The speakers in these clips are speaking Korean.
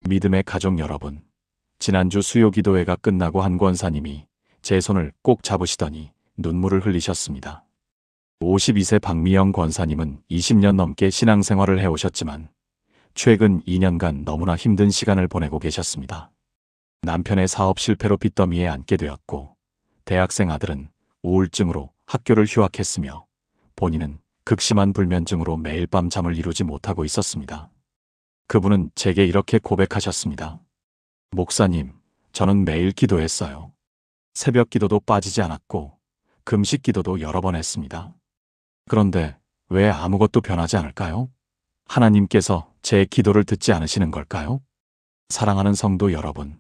믿음의 가족 여러분, 지난주 수요 기도회가 끝나고 한 권사님이 제 손을 꼭 잡으시더니 눈물을 흘리셨습니다. 52세 박미영 권사님은 20년 넘게 신앙생활을 해오셨지만 최근 2년간 너무나 힘든 시간을 보내고 계셨습니다. 남편의 사업 실패로 빚더미에 앉게 되었고, 대학생 아들은 우울증으로 학교를 휴학했으며 본인은 극심한 불면증으로 매일 밤 잠을 이루지 못하고 있었습니다. 그분은 제게 이렇게 고백하셨습니다. 목사님, 저는 매일 기도했어요. 새벽 기도도 빠지지 않았고 금식 기도도 여러 번 했습니다. 그런데 왜 아무것도 변하지 않을까요? 하나님께서 제 기도를 듣지 않으시는 걸까요? 사랑하는 성도 여러분,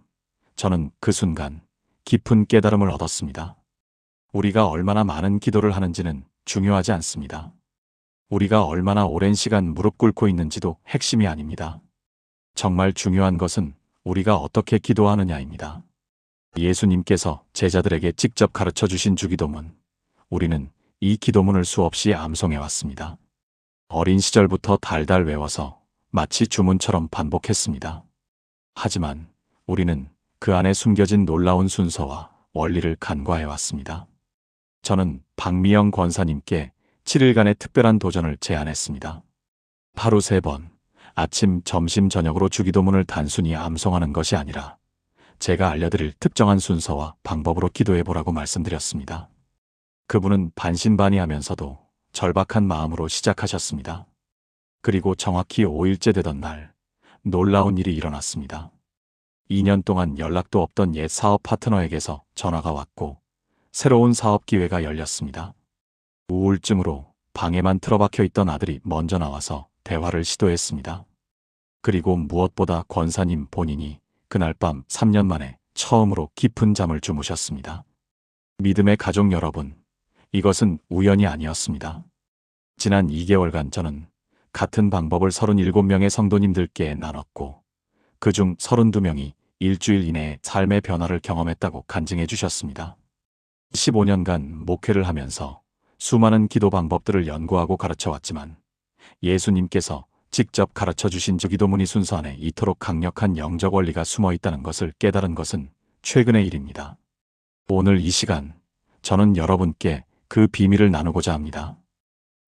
저는 그 순간 깊은 깨달음을 얻었습니다. 우리가 얼마나 많은 기도를 하는지는 중요하지 않습니다. 우리가 얼마나 오랜 시간 무릎 꿇고 있는지도 핵심이 아닙니다. 정말 중요한 것은 우리가 어떻게 기도하느냐입니다. 예수님께서 제자들에게 직접 가르쳐 주신 주기도문, 우리는 이 기도문을 수없이 암송해왔습니다. 어린 시절부터 달달 외워서 마치 주문처럼 반복했습니다. 하지만 우리는 그 안에 숨겨진 놀라운 순서와 원리를 간과해왔습니다. 저는 박미영 권사님께 7일간의 특별한 도전을 제안했습니다. 하루 3번, 아침, 점심, 저녁으로 주기도문을 단순히 암송하는 것이 아니라 제가 알려드릴 특정한 순서와 방법으로 기도해보라고 말씀드렸습니다. 그분은 반신반의하면서도 절박한 마음으로 시작하셨습니다. 그리고 정확히 5일째 되던 날, 놀라운 일이 일어났습니다. 2년 동안 연락도 없던 옛 사업 파트너에게서 전화가 왔고 새로운 사업 기회가 열렸습니다. 우울증으로 방에만 틀어박혀 있던 아들이 먼저 나와서 대화를 시도했습니다. 그리고 무엇보다 권사님 본인이 그날 밤 3년 만에 처음으로 깊은 잠을 주무셨습니다. 믿음의 가족 여러분, 이것은 우연이 아니었습니다. 지난 2개월간 저는 같은 방법을 37명의 성도님들께 나눴고 그중 32명이 일주일 이내에 삶의 변화를 경험했다고 간증해 주셨습니다. 15년간 목회를 하면서 수많은 기도 방법들을 연구하고 가르쳐왔지만 예수님께서 직접 가르쳐 주신 주기도문이 순서 안에 이토록 강력한 영적 원리가 숨어 있다는 것을 깨달은 것은 최근의 일입니다. 오늘 이 시간, 저는 여러분께 그 비밀을 나누고자 합니다.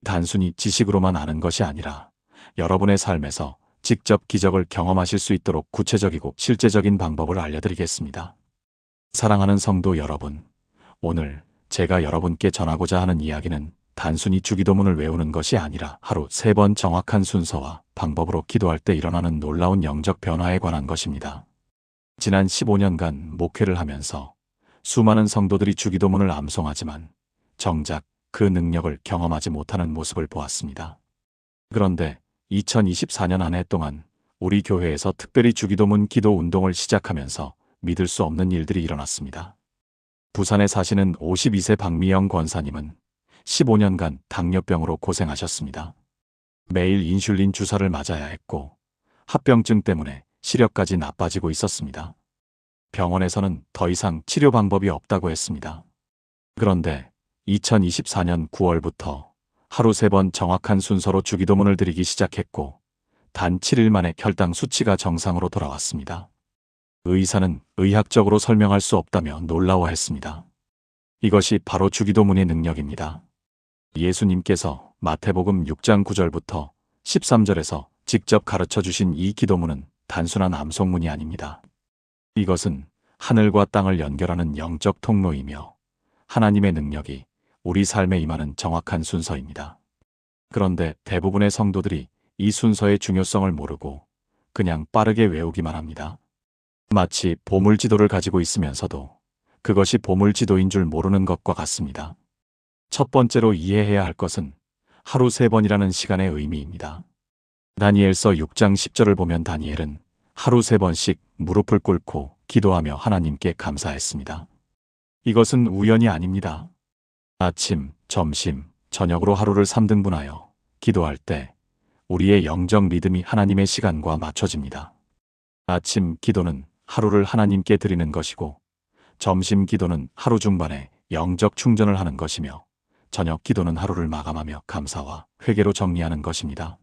단순히 지식으로만 아는 것이 아니라 여러분의 삶에서 직접 기적을 경험하실 수 있도록 구체적이고 실제적인 방법을 알려드리겠습니다. 사랑하는 성도 여러분, 오늘 제가 여러분께 전하고자 하는 이야기는 단순히 주기도문을 외우는 것이 아니라 하루 3번 정확한 순서와 방법으로 기도할 때 일어나는 놀라운 영적 변화에 관한 것입니다. 지난 15년간 목회를 하면서 수많은 성도들이 주기도문을 암송하지만 정작 그 능력을 경험하지 못하는 모습을 보았습니다. 그런데 2024년 한 해 동안 우리 교회에서 특별히 주기도문 기도 운동을 시작하면서 믿을 수 없는 일들이 일어났습니다. 부산에 사시는 52세 박미영 권사님은 15년간 당뇨병으로 고생하셨습니다. 매일 인슐린 주사를 맞아야 했고 합병증 때문에 시력까지 나빠지고 있었습니다. 병원에서는 더 이상 치료 방법이 없다고 했습니다. 그런데 2024년 9월부터 하루 3번 정확한 순서로 주기도문을 드리기 시작했고 단 7일 만에 혈당 수치가 정상으로 돌아왔습니다. 의사는 의학적으로 설명할 수 없다며 놀라워했습니다. 이것이 바로 주기도문의 능력입니다. 예수님께서 마태복음 6장 9절부터 13절에서 직접 가르쳐 주신 이 기도문은 단순한 암송문이 아닙니다. 이것은 하늘과 땅을 연결하는 영적 통로이며 하나님의 능력이 우리 삶에 임하는 정확한 순서입니다. 그런데 대부분의 성도들이 이 순서의 중요성을 모르고 그냥 빠르게 외우기만 합니다. 마치 보물지도를 가지고 있으면서도 그것이 보물지도인 줄 모르는 것과 같습니다. 첫 번째로 이해해야 할 것은 하루 3번이라는 시간의 의미입니다. 다니엘서 6장 10절을 보면 다니엘은 하루 3번씩 무릎을 꿇고 기도하며 하나님께 감사했습니다. 이것은 우연이 아닙니다. 아침, 점심, 저녁으로 하루를 3등분하여 기도할 때 우리의 영적 리듬이 하나님의 시간과 맞춰집니다. 아침 기도는 하루를 하나님께 드리는 것이고 점심 기도는 하루 중반에 영적 충전을 하는 것이며 저녁 기도는 하루를 마감하며 감사와 회개로 정리하는 것입니다.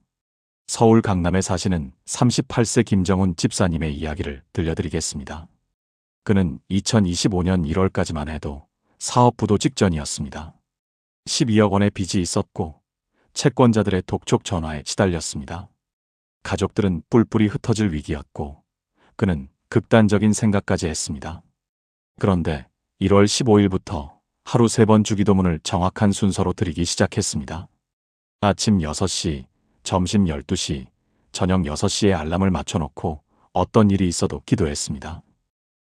서울 강남에 사시는 38세 김정훈 집사님의 이야기를 들려드리겠습니다. 그는 2025년 1월까지만 해도 사업 부도 직전이었습니다. 12억 원의 빚이 있었고 채권자들의 독촉 전화에 시달렸습니다. 가족들은 뿔뿔이 흩어질 위기였고 그는 극단적인 생각까지 했습니다. 그런데 1월 15일부터 하루 3번 주기도문을 정확한 순서로 드리기 시작했습니다. 아침 6시, 점심 12시, 저녁 6시에 알람을 맞춰놓고 어떤 일이 있어도 기도했습니다.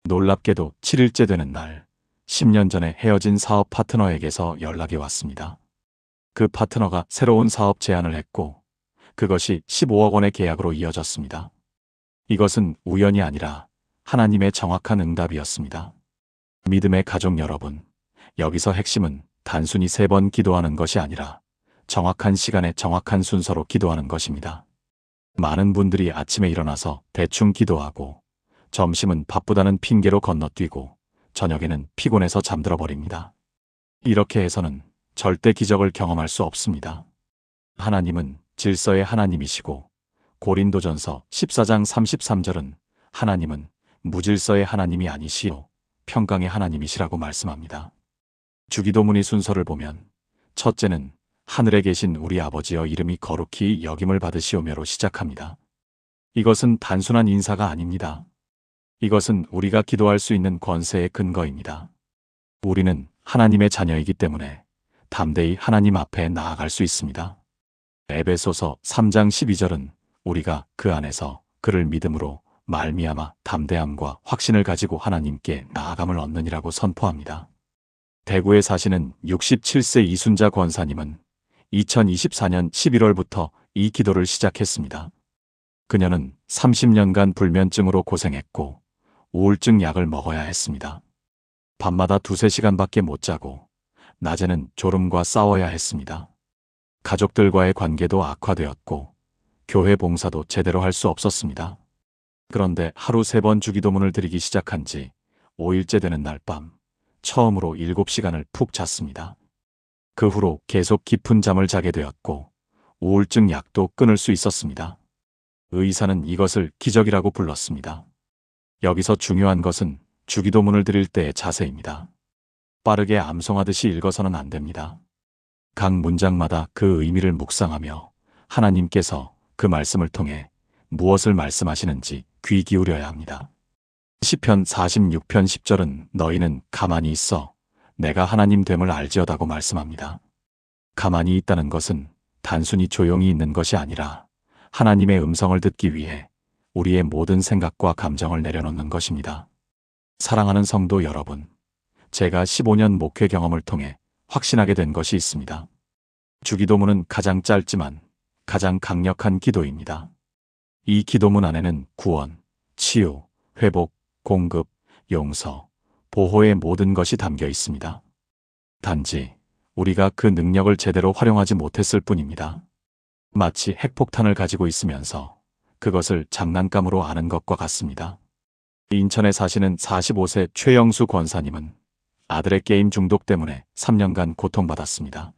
놀랍게도 7일째 되는 날, 10년 전에 헤어진 사업 파트너에게서 연락이 왔습니다. 그 파트너가 새로운 사업 제안을 했고 그것이 15억 원의 계약으로 이어졌습니다. 이것은 우연이 아니라 하나님의 정확한 응답이었습니다. 믿음의 가족 여러분, 여기서 핵심은 단순히 3번 기도하는 것이 아니라 정확한 시간에 정확한 순서로 기도하는 것입니다. 많은 분들이 아침에 일어나서 대충 기도하고 점심은 바쁘다는 핑계로 건너뛰고 저녁에는 피곤해서 잠들어 버립니다. 이렇게 해서는 절대 기적을 경험할 수 없습니다. 하나님은 질서의 하나님이시고 고린도전서 14장 33절은 하나님은 무질서의 하나님이 아니시오 평강의 하나님이시라고 말씀합니다. 주기도문의 순서를 보면 첫째는 하늘에 계신 우리 아버지여 이름이 거룩히 여김을 받으시오며로 시작합니다. 이것은 단순한 인사가 아닙니다. 이것은 우리가 기도할 수 있는 권세의 근거입니다. 우리는 하나님의 자녀이기 때문에 담대히 하나님 앞에 나아갈 수 있습니다. 에베소서 3장 12절은 우리가 그 안에서 그를 믿음으로 말미암아 담대함과 확신을 가지고 하나님께 나아감을 얻느니라고 선포합니다. 대구에 사시는 67세 이순자 권사님은 2024년 11월부터 이 기도를 시작했습니다. 그녀는 30년간 불면증으로 고생했고 우울증 약을 먹어야 했습니다. 밤마다 2~3시간밖에 못 자고 낮에는 졸음과 싸워야 했습니다. 가족들과의 관계도 악화되었고 교회 봉사도 제대로 할 수 없었습니다. 그런데 하루 3번 주기도문을 드리기 시작한 지 5일째 되는 날 밤 처음으로 7시간을 푹 잤습니다. 그 후로 계속 깊은 잠을 자게 되었고 우울증 약도 끊을 수 있었습니다. 의사는 이것을 기적이라고 불렀습니다. 여기서 중요한 것은 주기도문을 드릴 때의 자세입니다. 빠르게 암송하듯이 읽어서는 안 됩니다. 각 문장마다 그 의미를 묵상하며 하나님께서 그 말씀을 통해 무엇을 말씀하시는지 귀 기울여야 합니다. 시편 46편 10절은 너희는 가만히 있어 내가 하나님 됨을 알지어다고 말씀합니다. 가만히 있다는 것은 단순히 조용히 있는 것이 아니라 하나님의 음성을 듣기 위해 우리의 모든 생각과 감정을 내려놓는 것입니다. 사랑하는 성도 여러분, 제가 15년 목회 경험을 통해 확신하게 된 것이 있습니다. 주기도문은 가장 짧지만 가장 강력한 기도입니다. 이 기도문 안에는 구원, 치유, 회복, 공급, 용서, 보호의 모든 것이 담겨 있습니다. 단지 우리가 그 능력을 제대로 활용하지 못했을 뿐입니다. 마치 핵폭탄을 가지고 있으면서 그것을 장난감으로 아는 것과 같습니다. 인천에 사시는 45세 최영수 권사님은 아들의 게임 중독 때문에 3년간 고통받았습니다.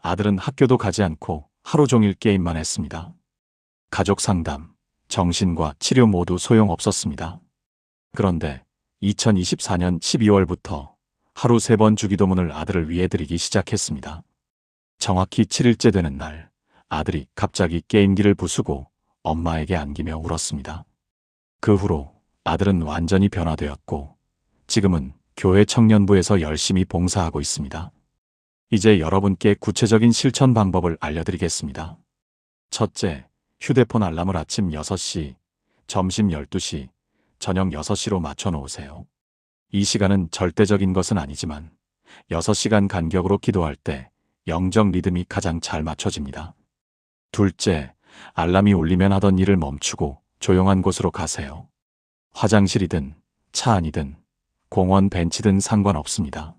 아들은 학교도 가지 않고 하루 종일 게임만 했습니다. 가족 상담, 정신과 치료 모두 소용없었습니다. 그런데 2024년 12월부터 하루 3번 주기도문을 아들을 위해 드리기 시작했습니다. 정확히 7일째 되는 날, 아들이 갑자기 게임기를 부수고 엄마에게 안기며 울었습니다. 그 후로 아들은 완전히 변화되었고 지금은 교회 청년부에서 열심히 봉사하고 있습니다. 이제 여러분께 구체적인 실천 방법을 알려드리겠습니다. 첫째, 휴대폰 알람을 아침 6시, 점심 12시, 저녁 6시로 맞춰 놓으세요. 이 시간은 절대적인 것은 아니지만 6시간 간격으로 기도할 때 영적 리듬이 가장 잘 맞춰집니다. 둘째, 알람이 울리면 하던 일을 멈추고 조용한 곳으로 가세요. 화장실이든 차 안이든 공원 벤치든 상관없습니다.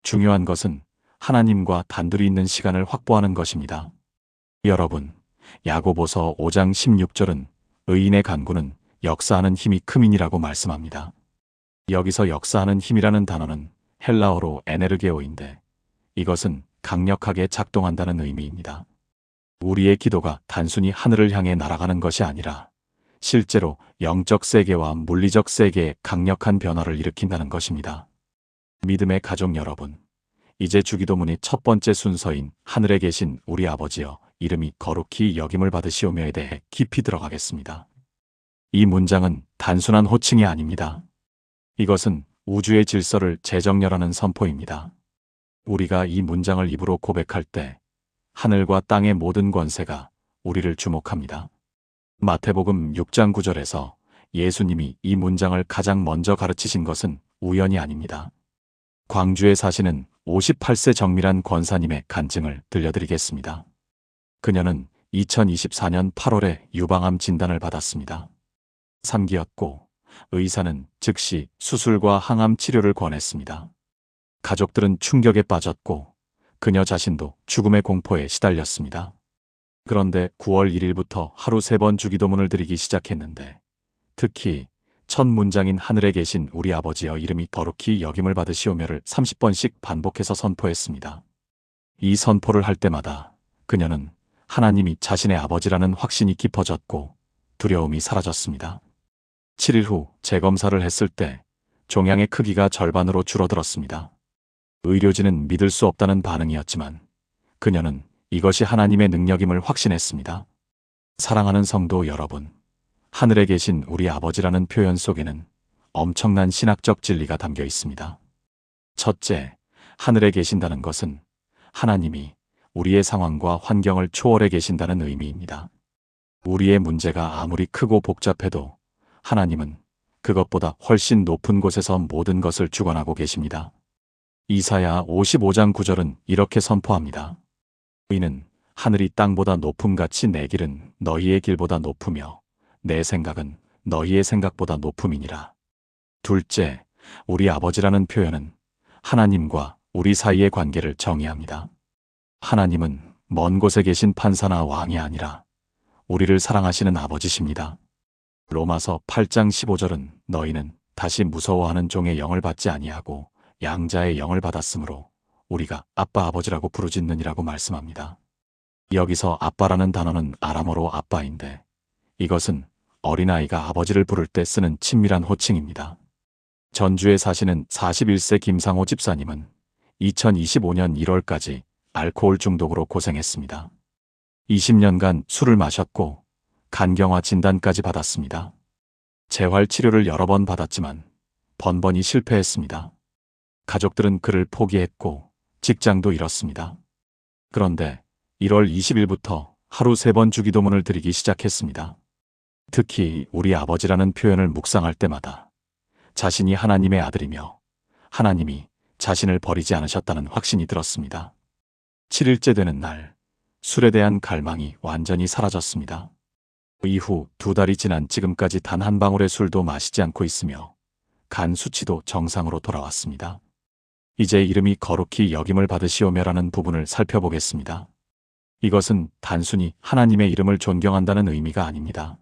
중요한 것은 하나님과 단둘이 있는 시간을 확보하는 것입니다. 여러분, 야고보서 5장 16절은 의인의 간구는 역사하는 힘이 크민이라고 말씀합니다. 여기서 역사하는 힘이라는 단어는 헬라어로 에네르게오인데 이것은 강력하게 작동한다는 의미입니다. 우리의 기도가 단순히 하늘을 향해 날아가는 것이 아니라 실제로 영적 세계와 물리적 세계에 강력한 변화를 일으킨다는 것입니다. 믿음의 가족 여러분, 이제 주기도문의 첫 번째 순서인 하늘에 계신 우리 아버지여 이름이 거룩히 여김을 받으시오며에 대해 깊이 들어가겠습니다. 이 문장은 단순한 호칭이 아닙니다. 이것은 우주의 질서를 재정렬하는 선포입니다. 우리가 이 문장을 입으로 고백할 때 하늘과 땅의 모든 권세가 우리를 주목합니다. 마태복음 6장 9절에서 예수님이 이 문장을 가장 먼저 가르치신 것은 우연이 아닙니다. 광주에 사시는 58세 정밀한 권사님의 간증을 들려드리겠습니다. 그녀는 2024년 8월에 유방암 진단을 받았습니다. 3기였고 의사는 즉시 수술과 항암 치료를 권했습니다. 가족들은 충격에 빠졌고 그녀 자신도 죽음의 공포에 시달렸습니다. 그런데 9월 1일부터 하루 3번 주기도문을 드리기 시작했는데 특히 첫 문장인 하늘에 계신 우리 아버지여 이름이 거룩히 여김을 받으시오며를 30번씩 반복해서 선포했습니다. 이 선포를 할 때마다 그녀는 하나님이 자신의 아버지라는 확신이 깊어졌고 두려움이 사라졌습니다. 7일 후 재검사를 했을 때 종양의 크기가 절반으로 줄어들었습니다. 의료진은 믿을 수 없다는 반응이었지만 그녀는 이것이 하나님의 능력임을 확신했습니다. 사랑하는 성도 여러분, 하늘에 계신 우리 아버지라는 표현 속에는 엄청난 신학적 진리가 담겨 있습니다. 첫째, 하늘에 계신다는 것은 하나님이 우리의 상황과 환경을 초월해 계신다는 의미입니다. 우리의 문제가 아무리 크고 복잡해도 하나님은 그것보다 훨씬 높은 곳에서 모든 것을 주관하고 계십니다. 이사야 55장 9절은 이렇게 선포합니다. 이는 하늘이 땅보다 높음같이 내 길은 너희의 길보다 높으며 내 생각은 너희의 생각보다 높음이니라. 둘째, 우리 아버지라는 표현은 하나님과 우리 사이의 관계를 정의합니다. 하나님은 먼 곳에 계신 판사나 왕이 아니라 우리를 사랑하시는 아버지십니다. 로마서 8장 15절은 너희는 다시 무서워하는 종의 영을 받지 아니하고 양자의 영을 받았으므로 우리가 아빠 아버지라고 부르짖느니라고 말씀합니다. 여기서 아빠라는 단어는 아람어로 아빠인데 이것은 어린아이가 아버지를 부를 때 쓰는 친밀한 호칭입니다. 전주에 사시는 41세 김상호 집사님은 2025년 1월까지 알코올 중독으로 고생했습니다. 20년간 술을 마셨고 간경화 진단까지 받았습니다. 재활 치료를 여러 번 받았지만 번번이 실패했습니다. 가족들은 그를 포기했고 직장도 잃었습니다. 그런데 1월 20일부터 하루 3번 주기도문을 드리기 시작했습니다. 특히 우리 아버지라는 표현을 묵상할 때마다 자신이 하나님의 아들이며 하나님이 자신을 버리지 않으셨다는 확신이 들었습니다. 7일째 되는 날, 술에 대한 갈망이 완전히 사라졌습니다. 이후 2달이 지난 지금까지 단 한 방울의 술도 마시지 않고 있으며 간 수치도 정상으로 돌아왔습니다. 이제 이름이 거룩히 여김을 받으시오며라는 부분을 살펴보겠습니다. 이것은 단순히 하나님의 이름을 존경한다는 의미가 아닙니다.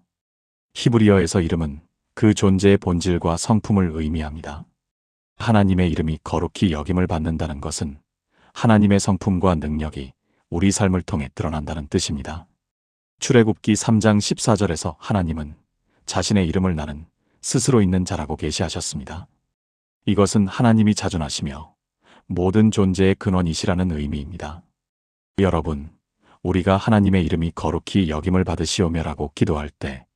히브리어에서 이름은 그 존재의 본질과 성품을 의미합니다. 하나님의 이름이 거룩히 여김을 받는다는 것은 하나님의 성품과 능력이 우리 삶을 통해 드러난다는 뜻입니다. 출애굽기 3장 14절에서 하나님은 자신의 이름을 나는 스스로 있는 자라고 계시하셨습니다. 이것은 하나님이 자존하시며 모든 존재의 근원이시라는 의미입니다. 여러분, 우리가 하나님의 이름이 거룩히 여김을 받으시오며라고 기도할 때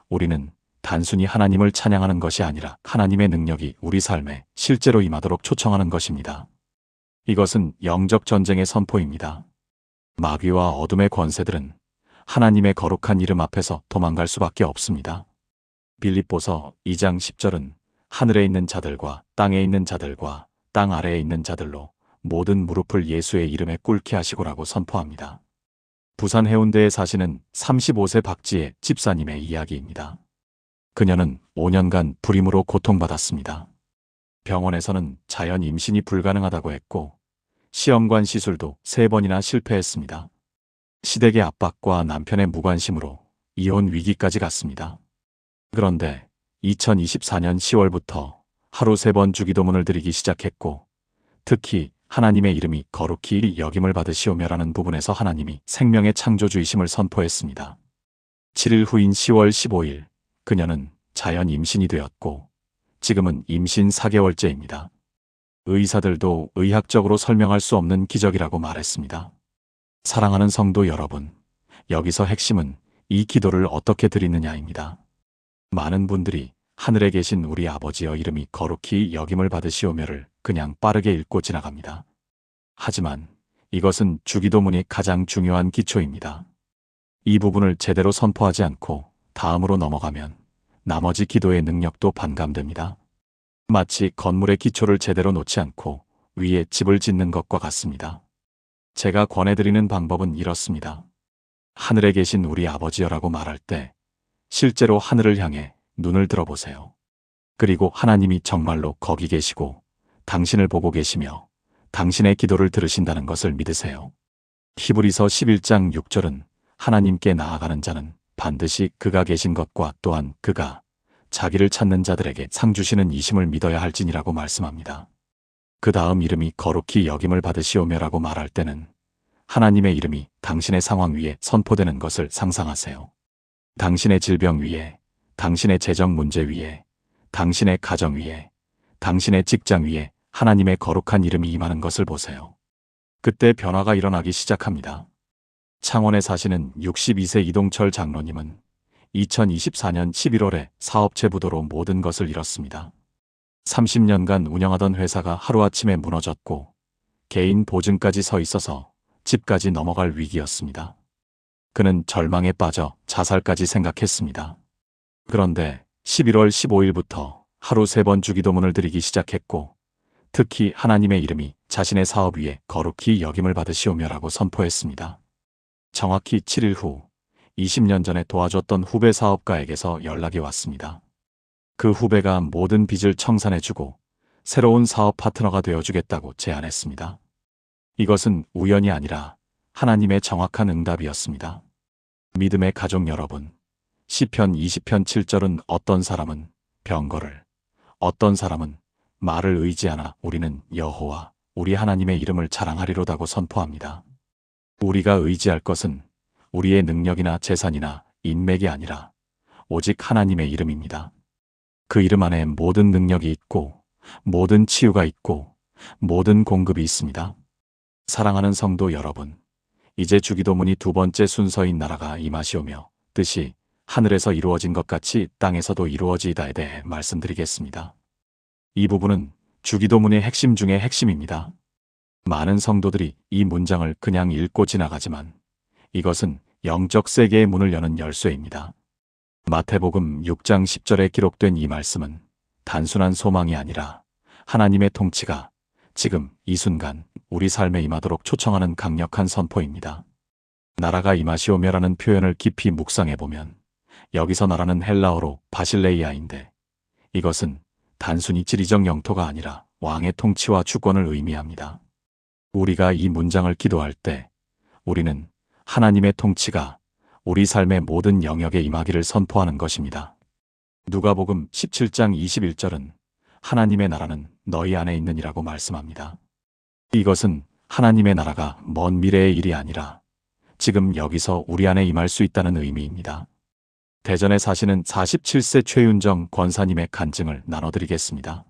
우리는 단순히 하나님을 찬양하는 것이 아니라 하나님의 능력이 우리 삶에 실제로 임하도록 초청하는 것입니다. 이것은 영적 전쟁의 선포입니다. 마귀와 어둠의 권세들은 하나님의 거룩한 이름 앞에서 도망갈 수밖에 없습니다. 빌립보서 2장 10절은 하늘에 있는 자들과 땅에 있는 자들과 땅 아래에 있는 자들로 모든 무릎을 예수의 이름에 꿇게 하시고라고 선포합니다. 부산 해운대에 사시는 35세 박지혜 집사님의 이야기입니다. 그녀는 5년간 불임으로 고통받았습니다. 병원에서는 자연 임신이 불가능하다고 했고 시험관 시술도 3번이나 실패했습니다. 시댁의 압박과 남편의 무관심으로 이혼 위기까지 갔습니다. 그런데 2024년 10월부터 하루 3번 주기도문을 드리기 시작했고 특히 하나님의 이름이 거룩히 여김을 받으시오며라는 부분에서 하나님이 생명의 창조주이심을 선포했습니다. 7일 후인 10월 15일 그녀는 자연 임신이 되었고 지금은 임신 4개월째입니다. 의사들도 의학적으로 설명할 수 없는 기적이라고 말했습니다. 사랑하는 성도 여러분, 여기서 핵심은 이 기도를 어떻게 드리느냐입니다. 많은 분들이 하늘에 계신 우리 아버지여 이름이 거룩히 여김을 받으시오며를 그냥 빠르게 읽고 지나갑니다. 하지만 이것은 주기도문이 가장 중요한 기초입니다. 이 부분을 제대로 선포하지 않고 다음으로 넘어가면 나머지 기도의 능력도 반감됩니다. 마치 건물의 기초를 제대로 놓지 않고 위에 집을 짓는 것과 같습니다. 제가 권해드리는 방법은 이렇습니다. 하늘에 계신 우리 아버지여라고 말할 때 실제로 하늘을 향해 눈을 들어보세요. 그리고 하나님이 정말로 거기 계시고 당신을 보고 계시며 당신의 기도를 들으신다는 것을 믿으세요. 히브리서 11장 6절은 하나님께 나아가는 자는 반드시 그가 계신 것과 또한 그가 자기를 찾는 자들에게 상 주시는 이심을 믿어야 할지니라고 말씀합니다. 그 다음 이름이 거룩히 여김을 받으시오며라고 말할 때는 하나님의 이름이 당신의 상황 위에 선포되는 것을 상상하세요. 당신의 질병 위에, 당신의 재정 문제 위에, 당신의 가정 위에, 당신의 직장 위에 하나님의 거룩한 이름이 임하는 것을 보세요. 그때 변화가 일어나기 시작합니다. 창원에 사시는 62세 이동철 장로님은 2024년 11월에 사업체 부도로 모든 것을 잃었습니다. 30년간 운영하던 회사가 하루아침에 무너졌고 개인 보증까지 서 있어서 집까지 넘어갈 위기였습니다. 그는 절망에 빠져 자살까지 생각했습니다. 그런데 11월 15일부터 하루 3번 주기도문을 드리기 시작했고 특히 하나님의 이름이 자신의 사업 위에 거룩히 여김을 받으시오며라고 선포했습니다. 정확히 7일 후 20년 전에 도와줬던 후배 사업가에게서 연락이 왔습니다. 그 후배가 모든 빚을 청산해주고 새로운 사업 파트너가 되어주겠다고 제안했습니다. 이것은 우연이 아니라 하나님의 정확한 응답이었습니다. 믿음의 가족 여러분, 시편 20편 7절은 어떤 사람은 병거를, 어떤 사람은 말을 의지하나 우리는 여호와 우리 하나님의 이름을 자랑하리로다고 선포합니다. 우리가 의지할 것은 우리의 능력이나 재산이나 인맥이 아니라 오직 하나님의 이름입니다. 그 이름 안에 모든 능력이 있고 모든 치유가 있고 모든 공급이 있습니다. 사랑하는 성도 여러분, 이제 주기도문이 두 번째 순서인 나라가 임하시오며 뜻이 하늘에서 이루어진 것 같이 땅에서도 이루어지이다에 대해 말씀드리겠습니다. 이 부분은 주기도문의 핵심 중의 핵심입니다. 많은 성도들이 이 문장을 그냥 읽고 지나가지만 이것은 영적 세계의 문을 여는 열쇠입니다. 마태복음 6장 10절에 기록된 이 말씀은 단순한 소망이 아니라 하나님의 통치가 지금 이 순간 우리 삶에 임하도록 초청하는 강력한 선포입니다. 나라가 임하시오며라는 표현을 깊이 묵상해보면 여기서 나라는 헬라어로 바실레이아인데 이것은 단순히 지리적 영토가 아니라 왕의 통치와 주권을 의미합니다. 우리가 이 문장을 기도할 때 우리는 하나님의 통치가 우리 삶의 모든 영역에 임하기를 선포하는 것입니다. 누가복음 17장 21절은 하나님의 나라는 너희 안에 있느니라고 말씀합니다. 이것은 하나님의 나라가 먼 미래의 일이 아니라 지금 여기서 우리 안에 임할 수 있다는 의미입니다. 대전에 사시는 47세 최윤정 권사님의 간증을 나눠드리겠습니다.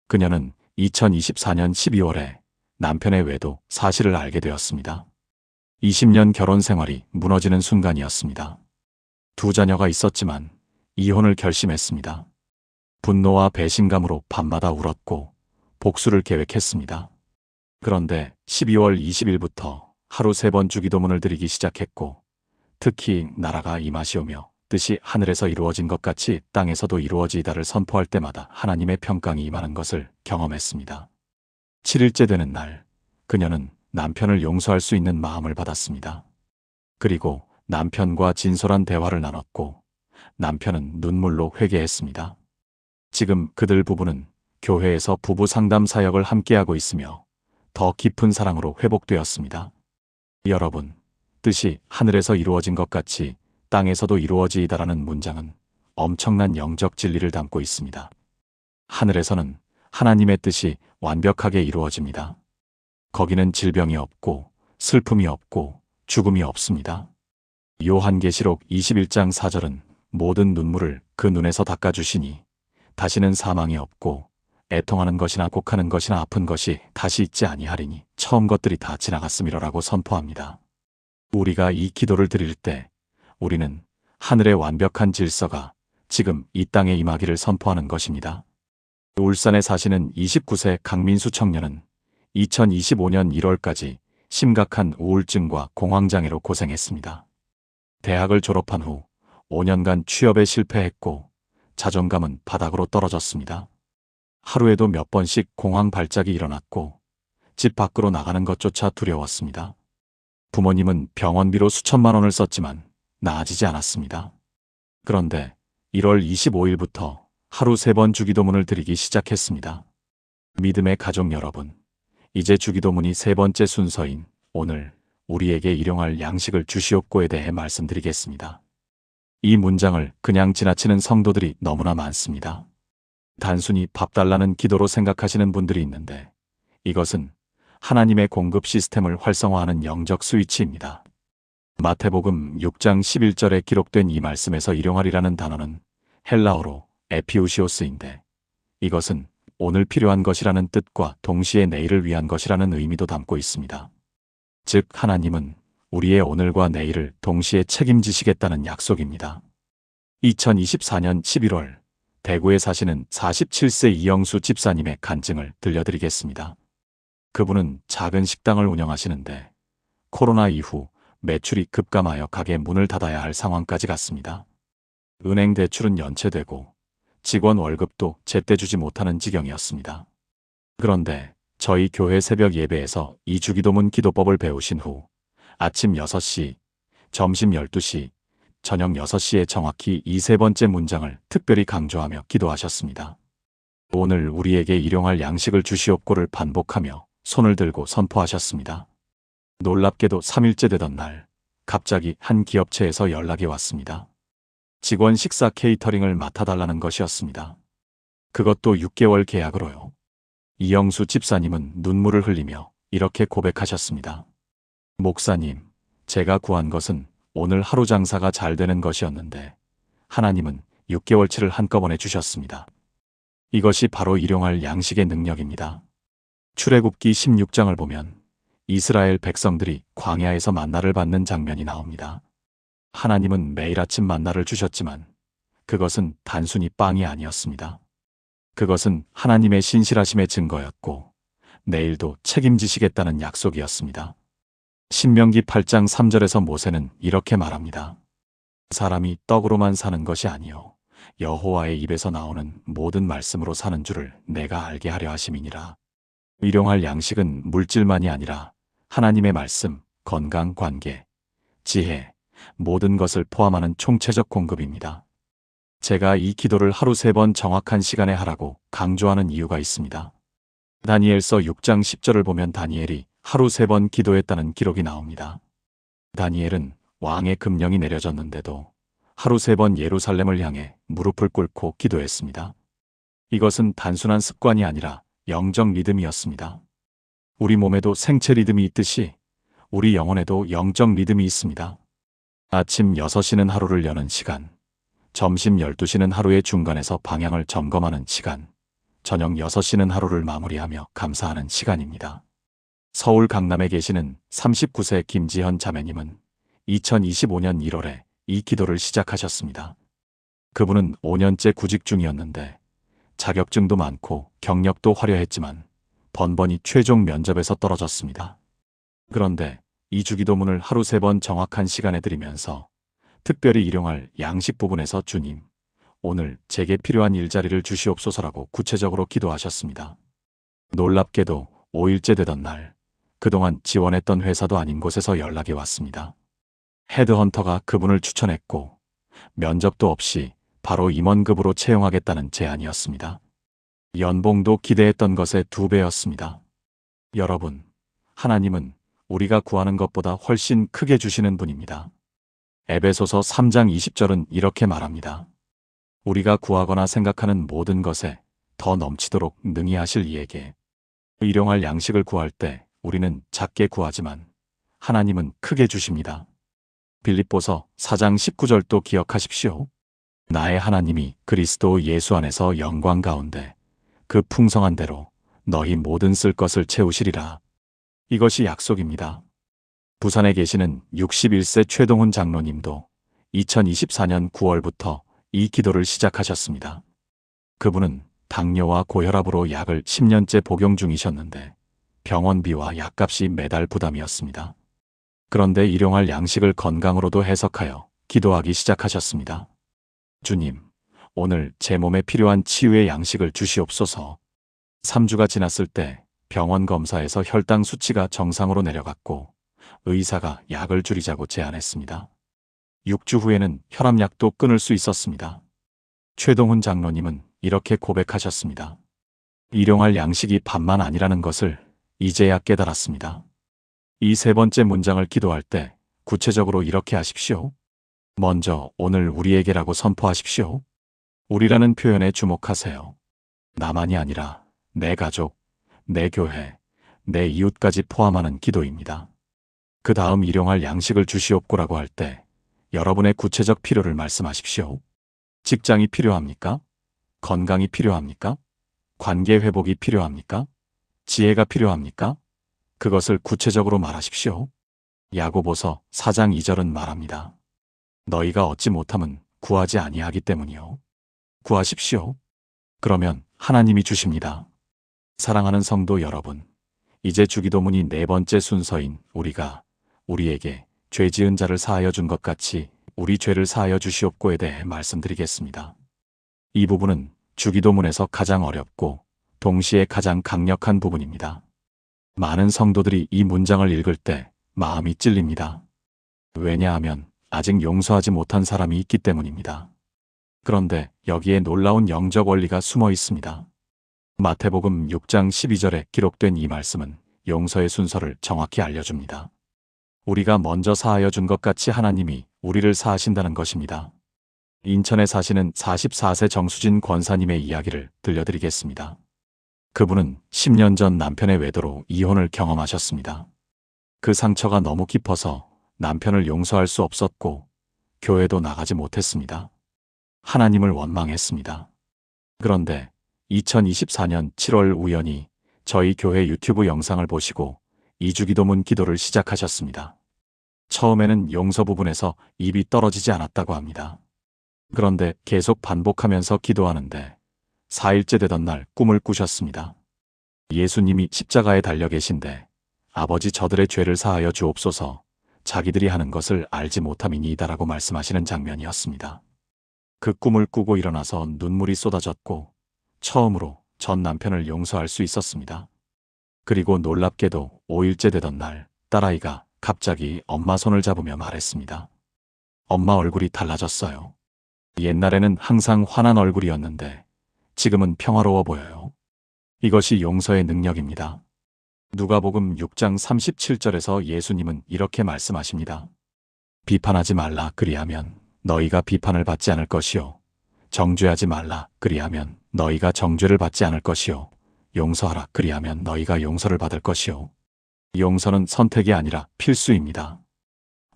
그녀는 2024년 12월에 남편의 외도 사실을 알게 되었습니다. 20년 결혼 생활이 무너지는 순간이었습니다. 2 자녀가 있었지만 이혼을 결심했습니다. 분노와 배신감으로 밤마다 울었고 복수를 계획했습니다. 그런데 12월 20일부터 하루 3번 주기도문을 드리기 시작했고 특히 나라가 임하시오며 뜻이 하늘에서 이루어진 것 같이 땅에서도 이루어지이다를 선포할 때마다 하나님의 평강이 임하는 것을 경험했습니다. 7일째 되는 날, 그녀는 남편을 용서할 수 있는 마음을 받았습니다. 그리고 남편과 진솔한 대화를 나눴고 남편은 눈물로 회개했습니다. 지금 그들 부부는 교회에서 부부 상담 사역을 함께하고 있으며 더 깊은 사랑으로 회복되었습니다. 여러분, 뜻이 하늘에서 이루어진 것 같이 땅에서도 이루어지이다라는 문장은 엄청난 영적 진리를 담고 있습니다. 하늘에서는 하나님의 뜻이 완벽하게 이루어집니다. 거기는 질병이 없고 슬픔이 없고 죽음이 없습니다. 요한계시록 21장 4절은 모든 눈물을 그 눈에서 닦아주시니 다시는 사망이 없고 애통하는 것이나 곡하는 것이나 아픈 것이 다시 있지 아니하리니 처음 것들이 다 지나갔음이로라고 선포합니다. 우리가 이 기도를 드릴 때 우리는 하늘의 완벽한 질서가 지금 이 땅에 임하기를 선포하는 것입니다. 울산에 사시는 29세 강민수 청년은 2025년 1월까지 심각한 우울증과 공황장애로 고생했습니다. 대학을 졸업한 후 5년간 취업에 실패했고 자존감은 바닥으로 떨어졌습니다. 하루에도 몇 번씩 공황 발작이 일어났고 집 밖으로 나가는 것조차 두려웠습니다. 부모님은 병원비로 수천만 원을 썼지만 나아지지 않았습니다. 그런데 1월 25일부터 하루 3번 주기도문을 드리기 시작했습니다. 믿음의 가족 여러분, 이제 주기도문이 3번째 순서인 오늘 우리에게 일용할 양식을 주시옵고에 대해 말씀드리겠습니다. 이 문장을 그냥 지나치는 성도들이 너무나 많습니다. 단순히 밥 달라는 기도로 생각하시는 분들이 있는데 이것은 하나님의 공급 시스템을 활성화하는 영적 스위치입니다. 마태복음 6장 11절에 기록된 이 말씀에서 일용할이라는 단어는 헬라어로 에피우시오스인데 이것은 오늘 필요한 것이라는 뜻과 동시에 내일을 위한 것이라는 의미도 담고 있습니다. 즉 하나님은 우리의 오늘과 내일을 동시에 책임지시겠다는 약속입니다. 2024년 11월 대구에 사시는 47세 이영수 집사님의 간증을 들려드리겠습니다. 그분은 작은 식당을 운영하시는데 코로나 이후 매출이 급감하여 가게 문을 닫아야 할 상황까지 갔습니다. 은행 대출은 연체되고 직원 월급도 제때 주지 못하는 지경이었습니다. 그런데 저희 교회 새벽 예배에서 이 주기도문 기도법을 배우신 후 아침 6시, 점심 12시, 저녁 6시에 정확히 이 3번째 문장을 특별히 강조하며 기도하셨습니다. 오늘 우리에게 일용할 양식을 주시옵고를 반복하며 손을 들고 선포하셨습니다. 놀랍게도 3일째 되던 날 갑자기 한 기업체에서 연락이 왔습니다. 직원 식사 케이터링을 맡아달라는 것이었습니다. 그것도 6개월 계약으로요. 이영수 집사님은 눈물을 흘리며 이렇게 고백하셨습니다. 목사님, 제가 구한 것은 오늘 하루 장사가 잘 되는 것이었는데 하나님은 6개월치를 한꺼번에 주셨습니다. 이것이 바로 일용할 양식의 능력입니다. 출애굽기 16장을 보면 이스라엘 백성들이 광야에서 만나를 받는 장면이 나옵니다. 하나님은 매일 아침 만나를 주셨지만 그것은 단순히 빵이 아니었습니다. 그것은 하나님의 신실하심의 증거였고 내일도 책임지시겠다는 약속이었습니다. 신명기 8장 3절에서 모세는 이렇게 말합니다. 사람이 떡으로만 사는 것이 아니요 여호와의 입에서 나오는 모든 말씀으로 사는 줄을 내가 알게 하려 하심이니라. 일용할 양식은 물질만이 아니라 하나님의 말씀, 건강, 관계, 지혜, 모든 것을 포함하는 총체적 공급입니다. 제가 이 기도를 하루 3번 정확한 시간에 하라고 강조하는 이유가 있습니다. 다니엘서 6장 10절을 보면 다니엘이 하루 3번 기도했다는 기록이 나옵니다. 다니엘은 왕의 금령이 내려졌는데도 하루 3번 예루살렘을 향해 무릎을 꿇고 기도했습니다. 이것은 단순한 습관이 아니라 영적 리듬이었습니다. 우리 몸에도 생체 리듬이 있듯이 우리 영혼에도 영적 리듬이 있습니다. 아침 6시는 하루를 여는 시간, 점심 12시는 하루의 중간에서 방향을 점검하는 시간, 저녁 6시는 하루를 마무리하며 감사하는 시간입니다. 서울 강남에 계시는 39세 김지현 자매님은 2025년 1월에 이 기도를 시작하셨습니다. 그분은 5년째 구직 중이었는데 자격증도 많고 경력도 화려했지만 번번이 최종 면접에서 떨어졌습니다. 그런데 이 주기도문을 하루 3번 정확한 시간에 드리면서 특별히 일용할 양식 부분에서 주님, 오늘 제게 필요한 일자리를 주시옵소서라고 구체적으로 기도하셨습니다. 놀랍게도 5일째 되던 날, 그동안 지원했던 회사도 아닌 곳에서 연락이 왔습니다. 헤드헌터가 그분을 추천했고 면접도 없이 바로 임원급으로 채용하겠다는 제안이었습니다. 연봉도 기대했던 것의 2배였습니다. 여러분, 하나님은 우리가 구하는 것보다 훨씬 크게 주시는 분입니다. 에베소서 3장 20절은 이렇게 말합니다. 우리가 구하거나 생각하는 모든 것에 더 넘치도록 능히 하실 이에게 일용할 양식을 구할 때 우리는 작게 구하지만 하나님은 크게 주십니다. 빌립보서 4장 19절도 기억하십시오. 나의 하나님이 그리스도 예수 안에서 영광 가운데 그 풍성한 대로 너희 모든 쓸 것을 채우시리라. 이것이 약속입니다. 부산에 계시는 61세 최동훈 장로님도 2024년 9월부터 이 기도를 시작하셨습니다. 그분은 당뇨와 고혈압으로 약을 10년째 복용 중이셨는데 병원비와 약값이 매달 부담이었습니다. 그런데 일용할 양식을 건강으로도 해석하여 기도하기 시작하셨습니다. 주님, 오늘 제 몸에 필요한 치유의 양식을 주시옵소서. 3주가 지났을 때 병원 검사에서 혈당 수치가 정상으로 내려갔고 의사가 약을 줄이자고 제안했습니다. 6주 후에는 혈압약도 끊을 수 있었습니다. 최동훈 장로님은 이렇게 고백하셨습니다. 일용할 양식이 밥만 아니라는 것을 이제야 깨달았습니다. 이 세 번째 문장을 기도할 때 구체적으로 이렇게 하십시오. 먼저 오늘 우리에게라고 선포하십시오. 우리라는 표현에 주목하세요. 나만이 아니라 내 가족, 내 교회, 내 이웃까지 포함하는 기도입니다. 그 다음 일용할 양식을 주시옵고라고 할 때 여러분의 구체적 필요를 말씀하십시오. 직장이 필요합니까? 건강이 필요합니까? 관계 회복이 필요합니까? 지혜가 필요합니까? 그것을 구체적으로 말하십시오. 야고보서 4장 2절은 말합니다. 너희가 얻지 못함은 구하지 아니하기 때문이요. 구하십시오. 그러면 하나님이 주십니다. 사랑하는 성도 여러분, 이제 주기도문이 네 번째 순서인 우리가 우리에게 죄 지은 자를 사하여 준 것 같이 우리 죄를 사하여 주시옵고에 대해 말씀드리겠습니다. 이 부분은 주기도문에서 가장 어렵고 동시에 가장 강력한 부분입니다. 많은 성도들이 이 문장을 읽을 때 마음이 찔립니다. 왜냐하면 아직 용서하지 못한 사람이 있기 때문입니다. 그런데 여기에 놀라운 영적 원리가 숨어 있습니다. 마태복음 6장 12절에 기록된 이 말씀은 용서의 순서를 정확히 알려줍니다. 우리가 먼저 사하여 준 것 같이 하나님이 우리를 사하신다는 것입니다. 인천에 사시는 44세 정수진 권사님의 이야기를 들려드리겠습니다. 그분은 10년 전 남편의 외도로 이혼을 경험하셨습니다. 그 상처가 너무 깊어서 남편을 용서할 수 없었고 교회도 나가지 못했습니다. 하나님을 원망했습니다. 그런데 2024년 7월 우연히 저희 교회 유튜브 영상을 보시고 이주기도문 기도를 시작하셨습니다. 처음에는 용서 부분에서 입이 떨어지지 않았다고 합니다. 그런데 계속 반복하면서 기도하는데 4일째 되던 날 꿈을 꾸셨습니다. 예수님이 십자가에 달려 계신데 아버지 저들의 죄를 사하여 주옵소서 자기들이 하는 것을 알지 못함이니이다라고 말씀하시는 장면이었습니다. 그 꿈을 꾸고 일어나서 눈물이 쏟아졌고 처음으로 전 남편을 용서할 수 있었습니다. 그리고 놀랍게도 5일째 되던 날 딸아이가 갑자기 엄마 손을 잡으며 말했습니다. 엄마 얼굴이 달라졌어요. 옛날에는 항상 화난 얼굴이었는데 지금은 평화로워 보여요. 이것이 용서의 능력입니다. 누가복음 6장 37절에서 예수님은 이렇게 말씀하십니다. 비판하지 말라 그리하면 너희가 비판을 받지 않을 것이요. 정죄하지 말라 그리하면 너희가 정죄를 받지 않을 것이요. 용서하라 그리하면 너희가 용서를 받을 것이요. 용서는 선택이 아니라 필수입니다.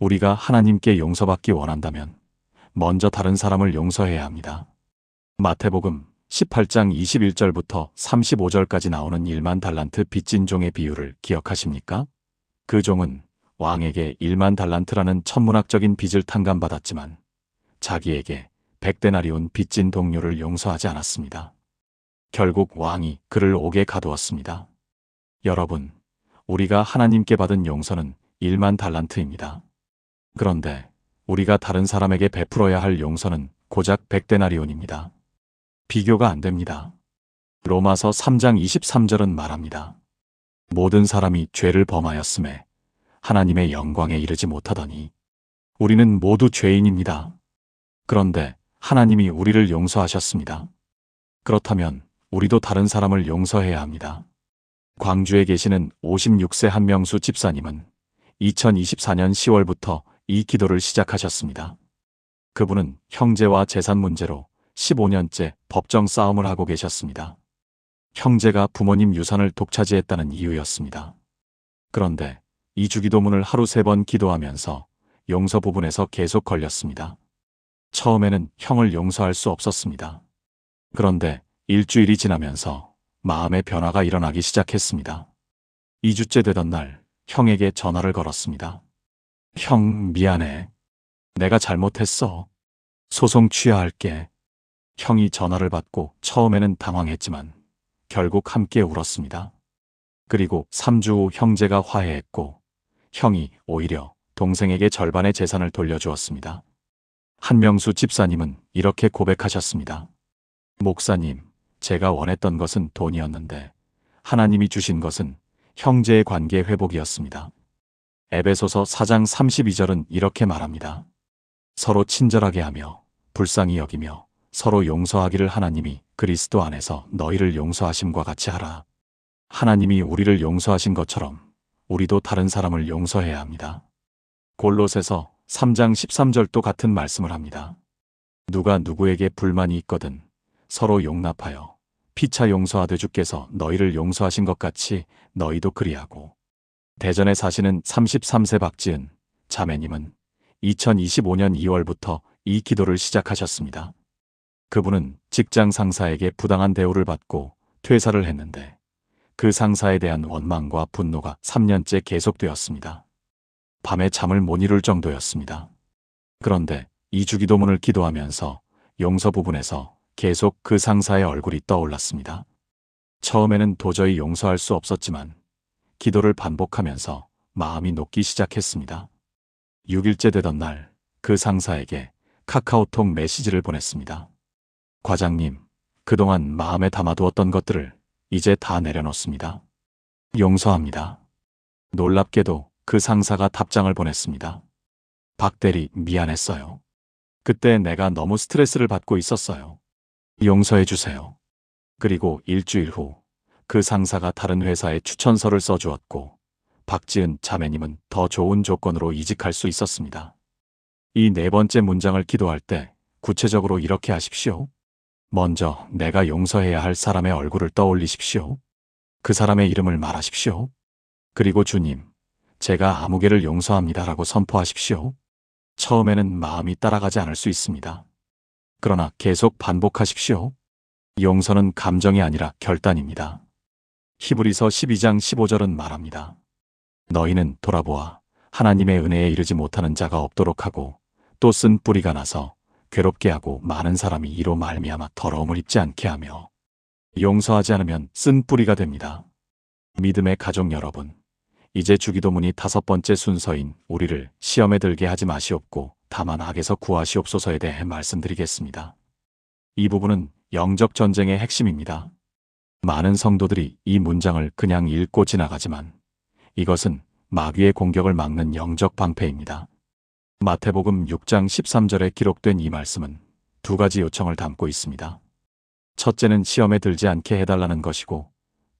우리가 하나님께 용서받기 원한다면 먼저 다른 사람을 용서해야 합니다. 마태복음 18장 21절부터 35절까지 나오는 1만 달란트 빚진 종의 비유를 기억하십니까? 그 종은 왕에게 1만 달란트라는 천문학적인 빚을 탕감받았지만 자기에게 100데나리온 빚진 동료를 용서하지 않았습니다. 결국 왕이 그를 옥에 가두었습니다. 여러분, 우리가 하나님께 받은 용서는 1만 달란트입니다. 그런데 우리가 다른 사람에게 베풀어야 할 용서는 고작 100데나리온입니다. 비교가 안 됩니다. 로마서 3장 23절은 말합니다. 모든 사람이 죄를 범하였음에 하나님의 영광에 이르지 못하더니 우리는 모두 죄인입니다. 그런데 하나님이 우리를 용서하셨습니다. 그렇다면 우리도 다른 사람을 용서해야 합니다. 광주에 계시는 56세 한명수 집사님은 2024년 10월부터 이 기도를 시작하셨습니다. 그분은 형제와 재산 문제로 15년째 법정 싸움을 하고 계셨습니다. 형제가 부모님 유산을 독차지했다는 이유였습니다. 그런데 이주기도문을 하루 3번 기도하면서 용서 부분에서 계속 걸렸습니다. 처음에는 형을 용서할 수 없었습니다. 그런데 일주일이 지나면서 마음의 변화가 일어나기 시작했습니다. 2주째 되던 날 형에게 전화를 걸었습니다. 형, 미안해. 내가 잘못했어. 소송 취하할게. 형이 전화를 받고 처음에는 당황했지만 결국 함께 울었습니다. 그리고 3주 후 형제가 화해했고 형이 오히려 동생에게 절반의 재산을 돌려주었습니다. 한명수 집사님은 이렇게 고백하셨습니다. 목사님, 제가 원했던 것은 돈이었는데 하나님이 주신 것은 형제의 관계 회복이었습니다. 에베소서 4장 32절은 이렇게 말합니다. 서로 친절하게 하며 불쌍히 여기며 서로 용서하기를 하나님이 그리스도 안에서 너희를 용서하심과 같이 하라. 하나님이 우리를 용서하신 것처럼 우리도 다른 사람을 용서해야 합니다. 골로새서 3장 13절도 같은 말씀을 합니다. 누가 누구에게 불만이 있거든 서로 용납하여 피차 용서하되 주께서 너희를 용서하신 것 같이 너희도 그리하고. 대전에 사시는 33세 박지은 자매님은 2025년 2월부터 이 기도를 시작하셨습니다. 그분은 직장 상사에게 부당한 대우를 받고 퇴사를 했는데 그 상사에 대한 원망과 분노가 3년째 계속되었습니다. 밤에 잠을 못 이룰 정도였습니다. 그런데 이 주기도문을 기도하면서 용서 부분에서 계속 그 상사의 얼굴이 떠올랐습니다. 처음에는 도저히 용서할 수 없었지만 기도를 반복하면서 마음이 녹기 시작했습니다. 6일째 되던 날 그 상사에게 카카오톡 메시지를 보냈습니다. 과장님, 그동안 마음에 담아두었던 것들을 이제 다 내려놓습니다. 용서합니다. 놀랍게도 그 상사가 답장을 보냈습니다. 박대리, 미안했어요. 그때 내가 너무 스트레스를 받고 있었어요. 용서해 주세요. 그리고 일주일 후 그 상사가 다른 회사에 추천서를 써주었고 박지은 자매님은 더 좋은 조건으로 이직할 수 있었습니다. 이 4번째 문장을 기도할 때 구체적으로 이렇게 하십시오. 먼저 내가 용서해야 할 사람의 얼굴을 떠올리십시오. 그 사람의 이름을 말하십시오. 그리고 주님, 제가 아무개를 용서합니다라고 선포하십시오. 처음에는 마음이 따라가지 않을 수 있습니다. 그러나 계속 반복하십시오. 용서는 감정이 아니라 결단입니다. 히브리서 12장 15절은 말합니다. 너희는 돌아보아 하나님의 은혜에 이르지 못하는 자가 없도록 하고 또 쓴 뿌리가 나서 괴롭게 하고 많은 사람이 이로 말미암아 더러움을 입지 않게 하며. 용서하지 않으면 쓴 뿌리가 됩니다. 믿음의 가족 여러분, 이제 주기도문이 5번째 순서인 우리를 시험에 들게 하지 마시옵고 다만 악에서 구하시옵소서에 대해 말씀드리겠습니다. 이 부분은 영적 전쟁의 핵심입니다. 많은 성도들이 이 문장을 그냥 읽고 지나가지만 이것은 마귀의 공격을 막는 영적 방패입니다. 마태복음 6장 13절에 기록된 이 말씀은 2가지 요청을 담고 있습니다. 첫째는 시험에 들지 않게 해달라는 것이고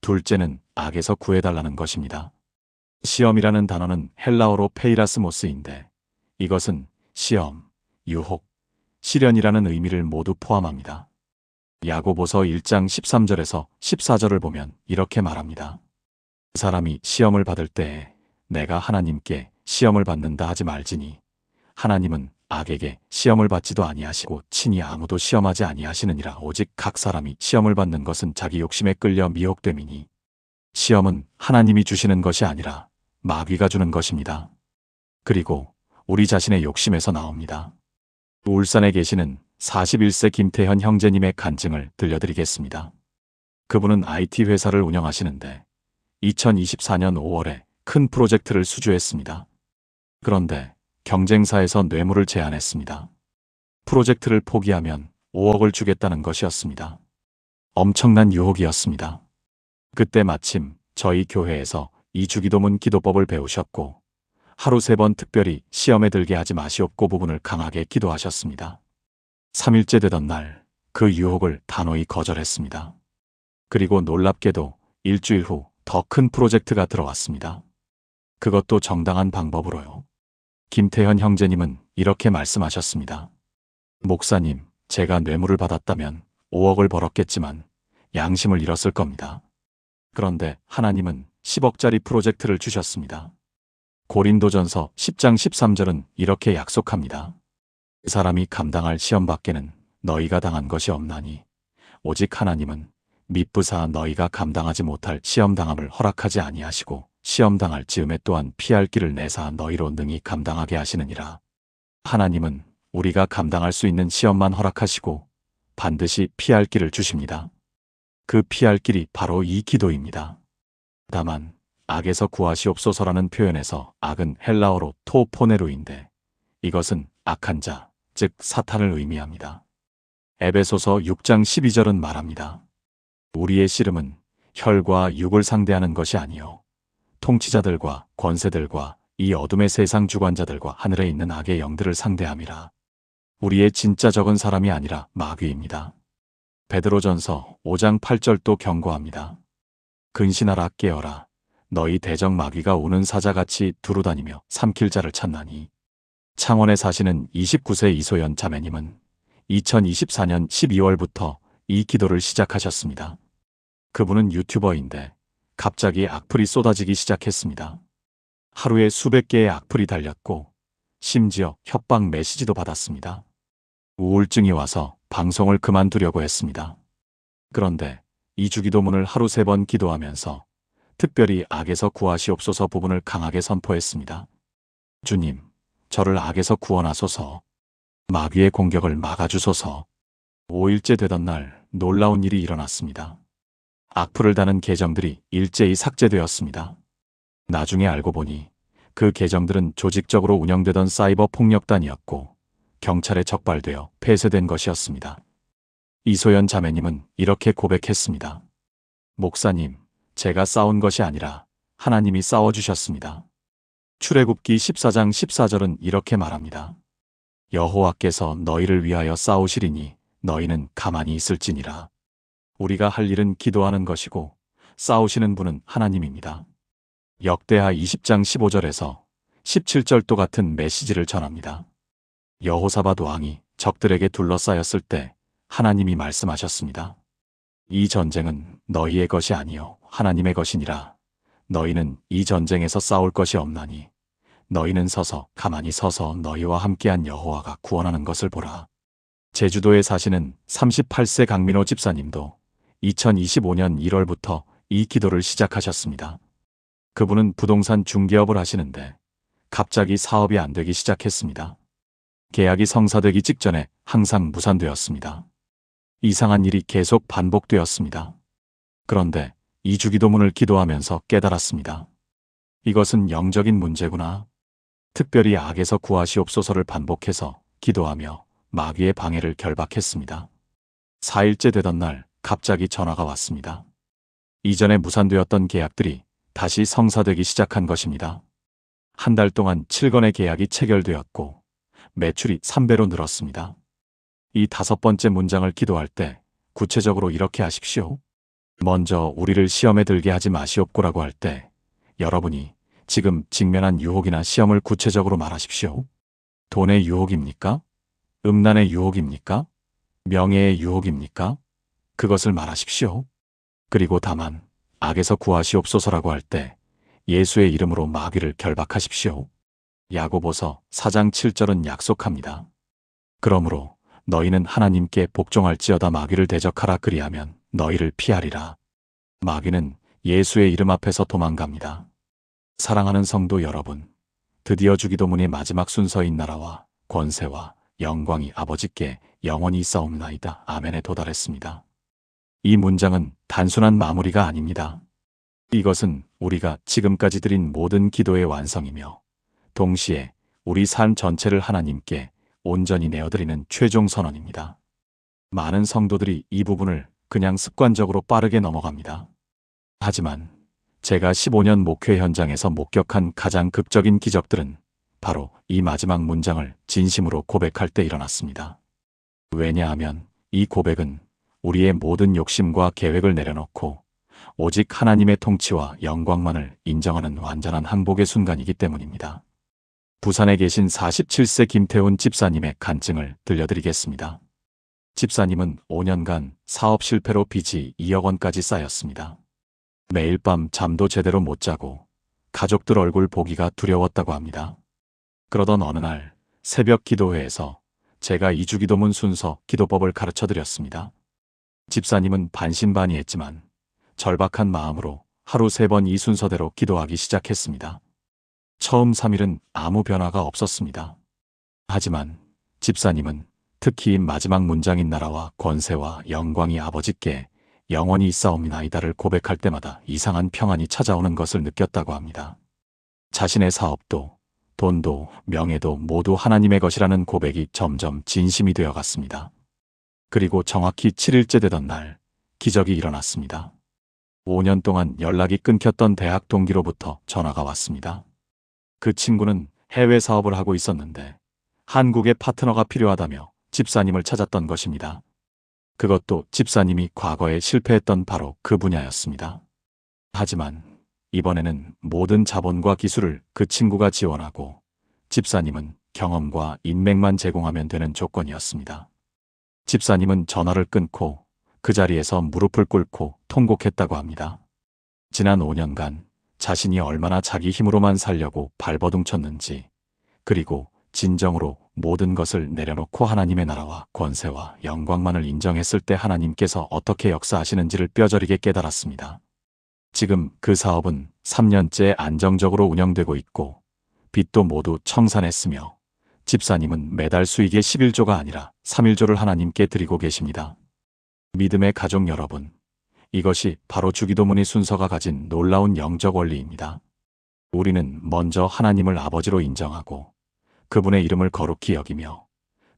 둘째는 악에서 구해달라는 것입니다. 시험이라는 단어는 헬라어로 페이라스모스인데 이것은 시험, 유혹, 시련이라는 의미를 모두 포함합니다. 야고보서 1장 13절에서 14절을 보면 이렇게 말합니다. 사람이 시험을 받을 때에 내가 하나님께 시험을 받는다 하지 말지니 하나님은 악에게 시험을 받지도 아니하시고 친히 아무도 시험하지 아니하시느니라. 오직 각 사람이 시험을 받는 것은 자기 욕심에 끌려 미혹됨이니 시험은 하나님이 주시는 것이 아니라 마귀가 주는 것입니다. 그리고 우리 자신의 욕심에서 나옵니다. 울산에 계시는 41세 김태현 형제님의 간증을 들려드리겠습니다. 그분은 IT 회사를 운영하시는데 2024년 5월에 큰 프로젝트를 수주했습니다. 그런데 경쟁사에서 뇌물을 제안했습니다. 프로젝트를 포기하면 5억을 주겠다는 것이었습니다. 엄청난 유혹이었습니다. 그때 마침 저희 교회에서 이 주기도문 기도법을 배우셨고 하루 3번 특별히 시험에 들게 하지 마시옵고 부분을 강하게 기도하셨습니다. 3일째 되던 날 그 유혹을 단호히 거절했습니다. 그리고 놀랍게도 일주일 후 더 큰 프로젝트가 들어왔습니다. 그것도 정당한 방법으로요. 김태현 형제님은 이렇게 말씀하셨습니다. 목사님, 제가 뇌물을 받았다면 5억을 벌었겠지만 양심을 잃었을 겁니다. 그런데 하나님은 10억짜리 프로젝트를 주셨습니다. 고린도전서 10장 13절은 이렇게 약속합니다. 그 사람이 감당할 시험 밖에는 너희가 당한 것이 없나니 오직 하나님은 미쁘사 너희가 감당하지 못할 시험 당함을 허락하지 아니하시고 시험 당할 즈음에 또한 피할 길을 내사 너희로 능히 감당하게 하시느니라. 하나님은 우리가 감당할 수 있는 시험만 허락하시고 반드시 피할 길을 주십니다. 그 피할 길이 바로 이 기도입니다. 다만 악에서 구하시옵소서라는 표현에서 악은 헬라어로 토포네로인데 이것은 악한 자, 즉 사탄을 의미합니다. 에베소서 6장 12절은 말합니다. 우리의 씨름은 혈과 육을 상대하는 것이 아니요 통치자들과 권세들과 이 어둠의 세상 주관자들과 하늘에 있는 악의 영들을 상대함이라. 우리의 진짜 적은 사람이 아니라 마귀입니다. 베드로전서 5장 8절도 경고합니다. 근신하라 깨어라. 너희 대적 마귀가 우는 사자같이 두루다니며 삼킬 자를 찾나니. 창원에 사시는 29세 이소연 자매님은 2024년 12월부터 이 기도를 시작하셨습니다. 그분은 유튜버인데 갑자기 악플이 쏟아지기 시작했습니다. 하루에 수백 개의 악플이 달렸고 심지어 협박 메시지도 받았습니다. 우울증이 와서 방송을 그만두려고 했습니다. 그런데 이 주기도문을 하루 3번 기도하면서 특별히 악에서 구하시옵소서 부분을 강하게 선포했습니다. 주님, 저를 악에서 구원하소서. 마귀의 공격을 막아주소서. 5일째 되던 날 놀라운 일이 일어났습니다. 악플을 다는 계정들이 일제히 삭제되었습니다. 나중에 알고 보니 그 계정들은 조직적으로 운영되던 사이버 폭력단이었고 경찰에 적발되어 폐쇄된 것이었습니다. 이소연 자매님은 이렇게 고백했습니다. 목사님, 제가 싸운 것이 아니라 하나님이 싸워주셨습니다. 출애굽기 14장 14절은 이렇게 말합니다. 여호와께서 너희를 위하여 싸우시리니 너희는 가만히 있을지니라. 우리가 할 일은 기도하는 것이고 싸우시는 분은 하나님입니다. 역대하 20장 15절에서 17절도 같은 메시지를 전합니다. 여호사밧 왕이 적들에게 둘러싸였을 때 하나님이 말씀하셨습니다. 이 전쟁은 너희의 것이 아니요 하나님의 것이니라. 너희는 이 전쟁에서 싸울 것이 없나니 너희는 서서 가만히 서서 너희와 함께한 여호와가 구원하는 것을 보라. 제주도에 사시는 38세 강민호 집사님도 2025년 1월부터 이 기도를 시작하셨습니다. 그분은 부동산 중개업을 하시는데 갑자기 사업이 안 되기 시작했습니다. 계약이 성사되기 직전에 항상 무산되었습니다. 이상한 일이 계속 반복되었습니다. 그런데 이 주기도문을 기도하면서 깨달았습니다. 이것은 영적인 문제구나. 특별히 악에서 구하시옵소서를 반복해서 기도하며 마귀의 방해를 결박했습니다. 4일째 되던 날 갑자기 전화가 왔습니다. 이전에 무산되었던 계약들이 다시 성사되기 시작한 것입니다. 한 달 동안 7건의 계약이 체결되었고 매출이 3배로 늘었습니다. 이 5번째 문장을 기도할 때 구체적으로 이렇게 하십시오. 먼저 우리를 시험에 들게 하지 마시옵고라고 할 때 여러분이 지금 직면한 유혹이나 시험을 구체적으로 말하십시오. 돈의 유혹입니까? 음란의 유혹입니까? 명예의 유혹입니까? 그것을 말하십시오. 그리고 다만 악에서 구하시옵소서라고 할 때 예수의 이름으로 마귀를 결박하십시오. 야고보서 4장 7절은 약속합니다. 그러므로 너희는 하나님께 복종할지어다 마귀를 대적하라 그리하면 너희를 피하리라. 마귀는 예수의 이름 앞에서 도망갑니다. 사랑하는 성도 여러분, 드디어 주기도문의 마지막 순서인 나라와 권세와 영광이 아버지께 영원히 있사옵나이다. 아멘에 도달했습니다. 이 문장은 단순한 마무리가 아닙니다. 이것은 우리가 지금까지 드린 모든 기도의 완성이며 동시에 우리 삶 전체를 하나님께 온전히 내어드리는 최종 선언입니다. 많은 성도들이 이 부분을 그냥 습관적으로 빠르게 넘어갑니다. 하지만 제가 15년 목회 현장에서 목격한 가장 극적인 기적들은 바로 이 마지막 문장을 진심으로 고백할 때 일어났습니다. 왜냐하면 이 고백은 우리의 모든 욕심과 계획을 내려놓고 오직 하나님의 통치와 영광만을 인정하는 완전한 항복의 순간이기 때문입니다. 부산에 계신 47세 김태훈 집사님의 간증을 들려드리겠습니다. 집사님은 5년간 사업 실패로 빚이 2억 원까지 쌓였습니다. 매일 밤 잠도 제대로 못 자고 가족들 얼굴 보기가 두려웠다고 합니다. 그러던 어느 날 새벽 기도회에서 제가 이주기도문 순서 기도법을 가르쳐 드렸습니다. 집사님은 반신반의했지만 절박한 마음으로 하루 3번 이 순서대로 기도하기 시작했습니다. 처음 3일은 아무 변화가 없었습니다. 하지만 집사님은 특히 마지막 문장인 나라와 권세와 영광이 아버지께 영원히 있사옵나이다를 고백할 때마다 이상한 평안이 찾아오는 것을 느꼈다고 합니다. 자신의 사업도 돈도 명예도 모두 하나님의 것이라는 고백이 점점 진심이 되어 갔습니다. 그리고 정확히 7일째 되던 날 기적이 일어났습니다. 5년 동안 연락이 끊겼던 대학 동기로부터 전화가 왔습니다. 그 친구는 해외 사업을 하고 있었는데 한국의 파트너가 필요하다며 집사님을 찾았던 것입니다. 그것도 집사님이 과거에 실패했던 바로 그 분야였습니다. 하지만 이번에는 모든 자본과 기술을 그 친구가 지원하고 집사님은 경험과 인맥만 제공하면 되는 조건이었습니다. 집사님은 전화를 끊고 그 자리에서 무릎을 꿇고 통곡했다고 합니다. 지난 5년간 자신이 얼마나 자기 힘으로만 살려고 발버둥쳤는지, 그리고 진정으로 모든 것을 내려놓고 하나님의 나라와 권세와 영광만을 인정했을 때 하나님께서 어떻게 역사하시는지를 뼈저리게 깨달았습니다. 지금 그 사업은 3년째 안정적으로 운영되고 있고 빚도 모두 청산했으며 집사님은 매달 수익의 11조가 아니라 3일조를 하나님께 드리고 계십니다. 믿음의 가족 여러분, 이것이 바로 주기도문의 순서가 가진 놀라운 영적 원리입니다. 우리는 먼저 하나님을 아버지로 인정하고 그분의 이름을 거룩히 여기며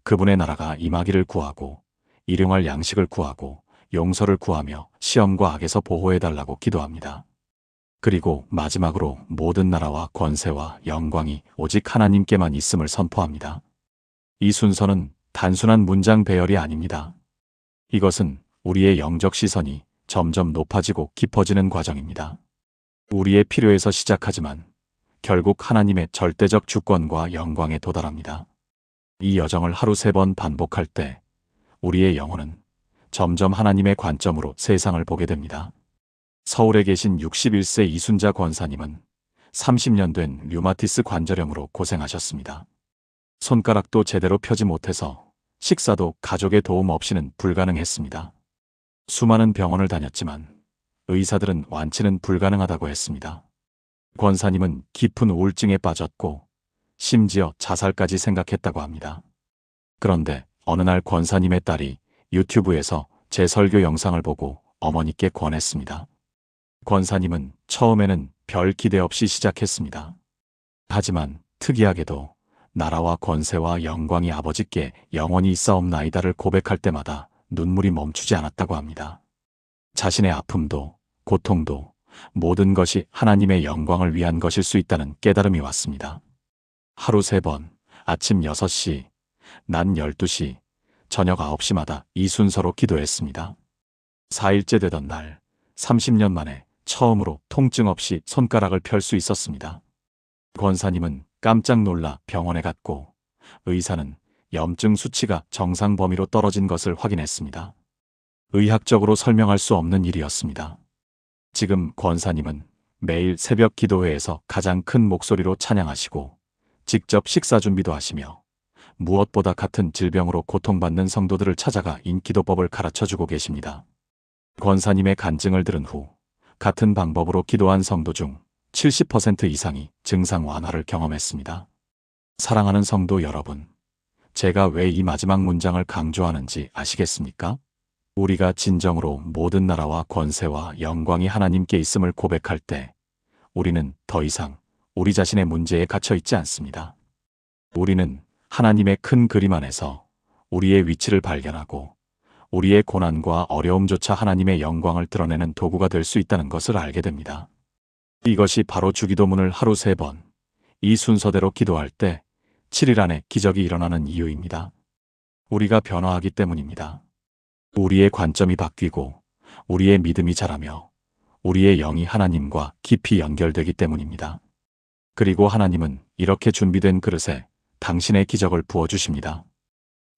그분의 나라가 임하기를 구하고 일용할 양식을 구하고 용서를 구하며 시험과 악에서 보호해달라고 기도합니다. 그리고 마지막으로 모든 나라와 권세와 영광이 오직 하나님께만 있음을 선포합니다. 이 순서는 단순한 문장 배열이 아닙니다. 이것은 우리의 영적 시선이 점점 높아지고 깊어지는 과정입니다. 우리의 필요에서 시작하지만 결국 하나님의 절대적 주권과 영광에 도달합니다. 이 여정을 하루 3번 반복할 때 우리의 영혼은 점점 하나님의 관점으로 세상을 보게 됩니다. 서울에 계신 61세 이순자 권사님은 30년 된 류마티스 관절염으로 고생하셨습니다. 손가락도 제대로 펴지 못해서 식사도 가족의 도움 없이는 불가능했습니다. 수많은 병원을 다녔지만 의사들은 완치는 불가능하다고 했습니다. 권사님은 깊은 우울증에 빠졌고 심지어 자살까지 생각했다고 합니다. 그런데 어느 날 권사님의 딸이 유튜브에서 제 설교 영상을 보고 어머니께 권했습니다. 권사님은 처음에는 별 기대 없이 시작했습니다. 하지만 특이하게도 나라와 권세와 영광이 아버지께 영원히 있사옵나이다를 고백할 때마다 눈물이 멈추지 않았다고 합니다. 자신의 아픔도 고통도 모든 것이 하나님의 영광을 위한 것일 수 있다는 깨달음이 왔습니다. 하루 3번, 아침 6시, 낮 12시, 저녁 9시마다 이 순서로 기도했습니다. 4일째 되던 날, 30년 만에 처음으로 통증 없이 손가락을 펼 수 있었습니다. 권사님은 깜짝 놀라 병원에 갔고 의사는 염증 수치가 정상 범위로 떨어진 것을 확인했습니다. 의학적으로 설명할 수 없는 일이었습니다. 지금 권사님은 매일 새벽 기도회에서 가장 큰 목소리로 찬양하시고 직접 식사 준비도 하시며 무엇보다 같은 질병으로 고통받는 성도들을 찾아가 인기도법을 가르쳐주고 계십니다. 권사님의 간증을 들은 후 같은 방법으로 기도한 성도 중 70% 이상이 증상 완화를 경험했습니다. 사랑하는 성도 여러분, 제가 왜 이 마지막 문장을 강조하는지 아시겠습니까? 우리가 진정으로 모든 나라와 권세와 영광이 하나님께 있음을 고백할 때 우리는 더 이상 우리 자신의 문제에 갇혀 있지 않습니다. 우리는 하나님의 큰 그림 안에서 우리의 위치를 발견하고 우리의 고난과 어려움조차 하나님의 영광을 드러내는 도구가 될 수 있다는 것을 알게 됩니다. 이것이 바로 주기도문을 하루 3번, 이 순서대로 기도할 때 7일 안에 기적이 일어나는 이유입니다. 우리가 변화하기 때문입니다. 우리의 관점이 바뀌고 우리의 믿음이 자라며 우리의 영이 하나님과 깊이 연결되기 때문입니다. 그리고 하나님은 이렇게 준비된 그릇에 당신의 기적을 부어주십니다.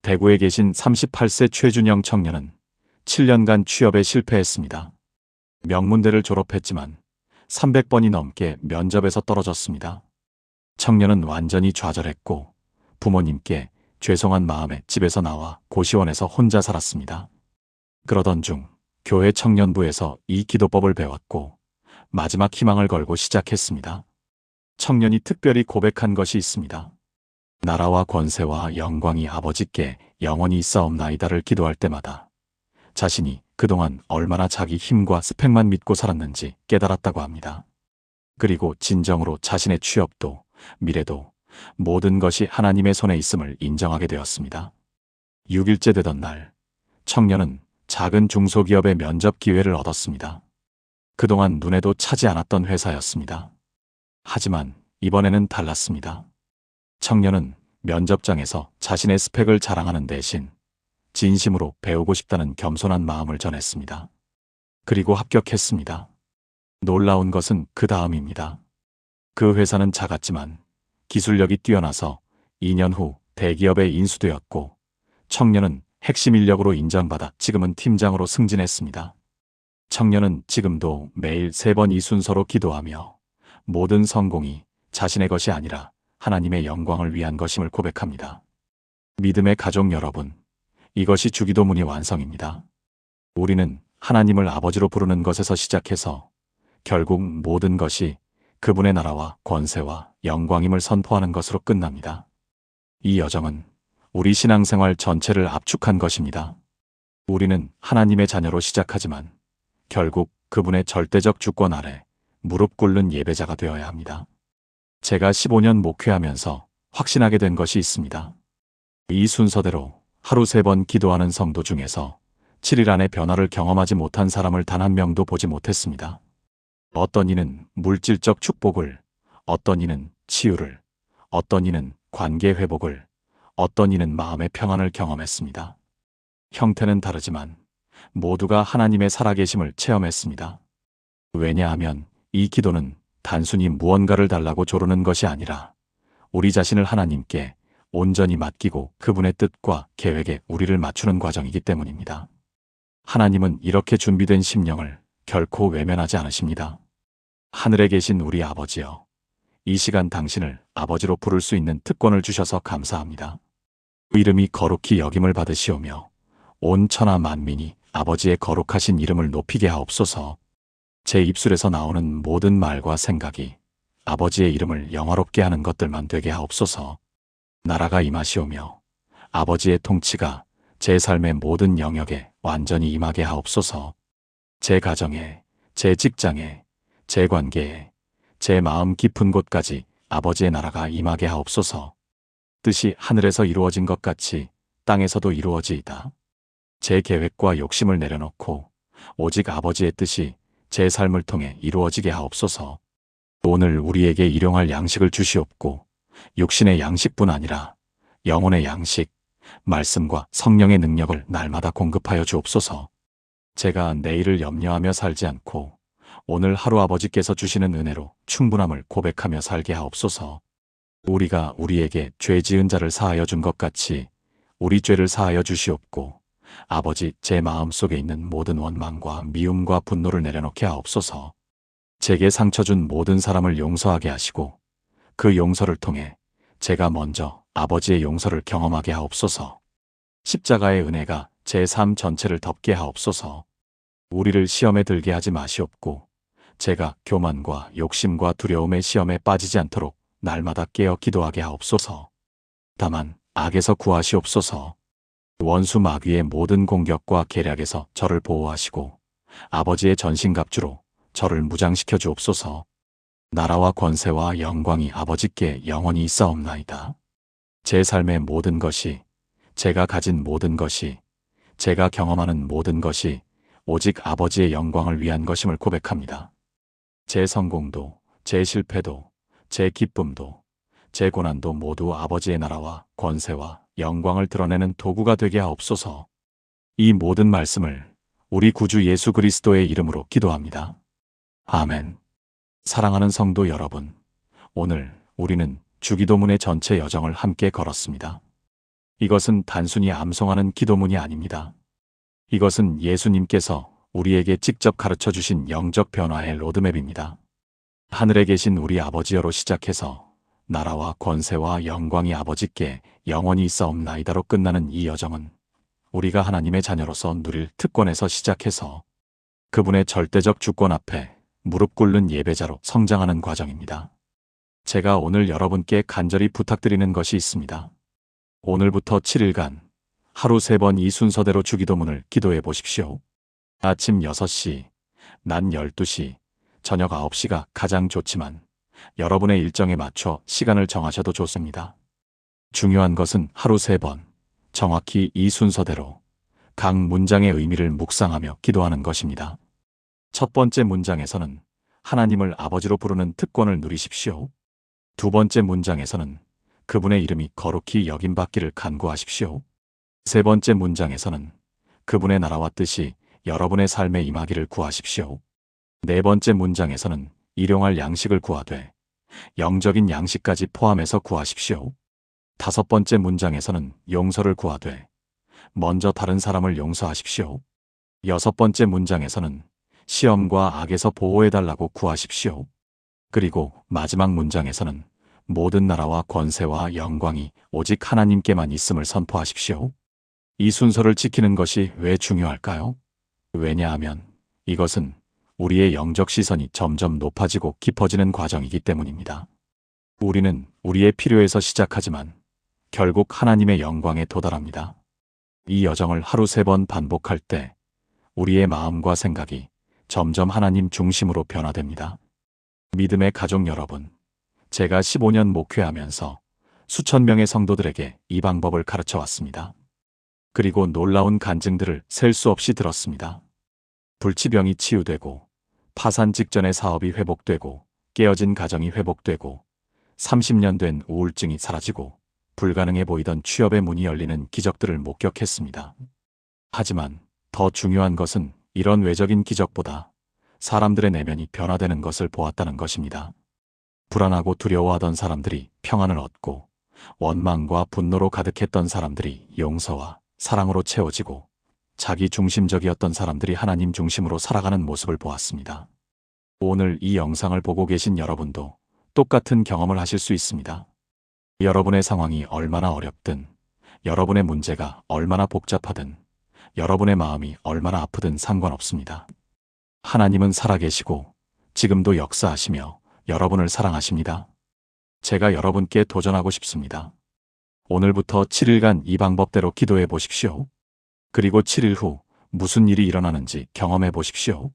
대구에 계신 38세 최준영 청년은 7년간 취업에 실패했습니다. 명문대를 졸업했지만 300번이 넘게 면접에서 떨어졌습니다. 청년은 완전히 좌절했고 부모님께 죄송한 마음에 집에서 나와 고시원에서 혼자 살았습니다. 그러던 중 교회 청년부에서 이 기도법을 배웠고 마지막 희망을 걸고 시작했습니다. 청년이 특별히 고백한 것이 있습니다. 나라와 권세와 영광이 아버지께 영원히 있사옵나이다를 기도할 때마다 자신이 그동안 얼마나 자기 힘과 스펙만 믿고 살았는지 깨달았다고 합니다. 그리고 진정으로 자신의 취업도 미래도 모든 것이 하나님의 손에 있음을 인정하게 되었습니다. 6일째 되던 날, 청년은 작은 중소기업의 면접 기회를 얻었습니다. 그동안 눈에도 차지 않았던 회사였습니다. 하지만 이번에는 달랐습니다. 청년은 면접장에서 자신의 스펙을 자랑하는 대신 진심으로 배우고 싶다는 겸손한 마음을 전했습니다. 그리고 합격했습니다. 놀라운 것은 그 다음입니다. 그 회사는 작았지만 기술력이 뛰어나서 2년 후 대기업에 인수되었고 청년은 핵심 인력으로 인정받아 지금은 팀장으로 승진했습니다. 청년은 지금도 매일 3번 이 순서로 기도하며 모든 성공이 자신의 것이 아니라 하나님의 영광을 위한 것임을 고백합니다. 믿음의 가족 여러분, 이것이 주기도문의 완성입니다. 우리는 하나님을 아버지로 부르는 것에서 시작해서 결국 모든 것이 그분의 나라와 권세와 영광임을 선포하는 것으로 끝납니다. 이 여정은 우리 신앙생활 전체를 압축한 것입니다. 우리는 하나님의 자녀로 시작하지만 결국 그분의 절대적 주권 아래 무릎 꿇는 예배자가 되어야 합니다. 제가 15년 목회하면서 확신하게 된 것이 있습니다. 이 순서대로 하루 3번 기도하는 성도 중에서 7일 안에 변화를 경험하지 못한 사람을 단 한 명도 보지 못했습니다. 어떤 이는 물질적 축복을, 어떤 이는 치유를, 어떤 이는 관계 회복을, 어떤 이는 마음의 평안을 경험했습니다. 형태는 다르지만 모두가 하나님의 살아계심을 체험했습니다. 왜냐하면 이 기도는 단순히 무언가를 달라고 조르는 것이 아니라 우리 자신을 하나님께 온전히 맡기고 그분의 뜻과 계획에 우리를 맞추는 과정이기 때문입니다. 하나님은 이렇게 준비된 심령을 결코 외면하지 않으십니다. 하늘에 계신 우리 아버지여, 이 시간 당신을 아버지로 부를 수 있는 특권을 주셔서 감사합니다. 이름이 거룩히 여김을 받으시오며 온 천하 만민이 아버지의 거룩하신 이름을 높이게 하옵소서. 제 입술에서 나오는 모든 말과 생각이 아버지의 이름을 영화롭게 하는 것들만 되게 하옵소서. 나라가 임하시오며 아버지의 통치가 제 삶의 모든 영역에 완전히 임하게 하옵소서. 제 가정에, 제 직장에, 제 관계에, 제 마음 깊은 곳까지 아버지의 나라가 임하게 하옵소서. 뜻이 하늘에서 이루어진 것 같이 땅에서도 이루어지이다. 제 계획과 욕심을 내려놓고 오직 아버지의 뜻이 제 삶을 통해 이루어지게 하옵소서. 오늘 우리에게 일용할 양식을 주시옵고 육신의 양식뿐 아니라 영혼의 양식, 말씀과 성령의 능력을 날마다 공급하여 주옵소서. 제가 내일을 염려하며 살지 않고 오늘 하루 아버지께서 주시는 은혜로 충분함을 고백하며 살게 하옵소서. 우리가 우리에게 죄 지은 자를 사하여 준 것 같이 우리 죄를 사하여 주시옵고 아버지, 제 마음속에 있는 모든 원망과 미움과 분노를 내려놓게 하옵소서. 제게 상처 준 모든 사람을 용서하게 하시고 그 용서를 통해 제가 먼저 아버지의 용서를 경험하게 하옵소서. 십자가의 은혜가 제 삶 전체를 덮게 하옵소서. 우리를 시험에 들게 하지 마시옵고 제가 교만과 욕심과 두려움의 시험에 빠지지 않도록 날마다 깨어 기도하게 하옵소서. 다만 악에서 구하시옵소서. 원수 마귀의 모든 공격과 계략에서 저를 보호하시고 아버지의 전신갑주로 저를 무장시켜 주옵소서. 나라와 권세와 영광이 아버지께 영원히 있사옵나이다. 제 삶의 모든 것이, 제가 가진 모든 것이, 제가 경험하는 모든 것이 오직 아버지의 영광을 위한 것임을 고백합니다. 제 성공도, 제 실패도, 제 기쁨도, 제 고난도 모두 아버지의 나라와 권세와 영광을 드러내는 도구가 되게 하옵소서. 이 모든 말씀을 우리 구주 예수 그리스도의 이름으로 기도합니다. 아멘. 사랑하는 성도 여러분, 오늘 우리는 주기도문의 전체 여정을 함께 걸었습니다. 이것은 단순히 암송하는 기도문이 아닙니다. 이것은 예수님께서 우리에게 직접 가르쳐 주신 영적 변화의 로드맵입니다. 하늘에 계신 우리 아버지여로 시작해서 나라와 권세와 영광이 아버지께 영원히 있사옵나이다로 끝나는 이 여정은 우리가 하나님의 자녀로서 누릴 특권에서 시작해서 그분의 절대적 주권 앞에 무릎 꿇는 예배자로 성장하는 과정입니다. 제가 오늘 여러분께 간절히 부탁드리는 것이 있습니다. 오늘부터 7일간 하루 3번 이 순서대로 주기도문을 기도해 보십시오. 아침 6시, 낮 12시, 저녁 9시가 가장 좋지만 여러분의 일정에 맞춰 시간을 정하셔도 좋습니다. 중요한 것은 하루 3번, 정확히 이 순서대로 각 문장의 의미를 묵상하며 기도하는 것입니다. 첫 번째 문장에서는 하나님을 아버지로 부르는 특권을 누리십시오. 두 번째 문장에서는 그분의 이름이 거룩히 여김받기를 간구하십시오. 세 번째 문장에서는 그분의 나라와 뜻이 여러분의 삶에 임하기를 구하십시오. 네 번째 문장에서는 일용할 양식을 구하되 영적인 양식까지 포함해서 구하십시오. 다섯 번째 문장에서는 용서를 구하되 먼저 다른 사람을 용서하십시오. 여섯 번째 문장에서는 시험과 악에서 보호해달라고 구하십시오. 그리고 마지막 문장에서는 모든 나라와 권세와 영광이 오직 하나님께만 있음을 선포하십시오. 이 순서를 지키는 것이 왜 중요할까요? 왜냐하면 이것은 우리의 영적 시선이 점점 높아지고 깊어지는 과정이기 때문입니다. 우리는 우리의 필요에서 시작하지만 결국 하나님의 영광에 도달합니다. 이 여정을 하루 3번 반복할 때 우리의 마음과 생각이 점점 하나님 중심으로 변화됩니다. 믿음의 가족 여러분, 제가 15년 목회하면서 수천 명의 성도들에게 이 방법을 가르쳐 왔습니다. 그리고 놀라운 간증들을 셀 수 없이 들었습니다. 불치병이 치유되고 파산 직전의 사업이 회복되고 깨어진 가정이 회복되고 30년 된 우울증이 사라지고 불가능해 보이던 취업의 문이 열리는 기적들을 목격했습니다. 하지만 더 중요한 것은 이런 외적인 기적보다 사람들의 내면이 변화되는 것을 보았다는 것입니다. 불안하고 두려워하던 사람들이 평안을 얻고 원망과 분노로 가득했던 사람들이 용서와 사랑으로 채워지고 자기 중심적이었던 사람들이 하나님 중심으로 살아가는 모습을 보았습니다. 오늘 이 영상을 보고 계신 여러분도 똑같은 경험을 하실 수 있습니다. 여러분의 상황이 얼마나 어렵든, 여러분의 문제가 얼마나 복잡하든, 여러분의 마음이 얼마나 아프든 상관없습니다. 하나님은 살아계시고 지금도 역사하시며 여러분을 사랑하십니다. 제가 여러분께 도전하고 싶습니다. 오늘부터 7일간 이 방법대로 기도해 보십시오. 그리고 7일 후 무슨 일이 일어나는지 경험해 보십시오.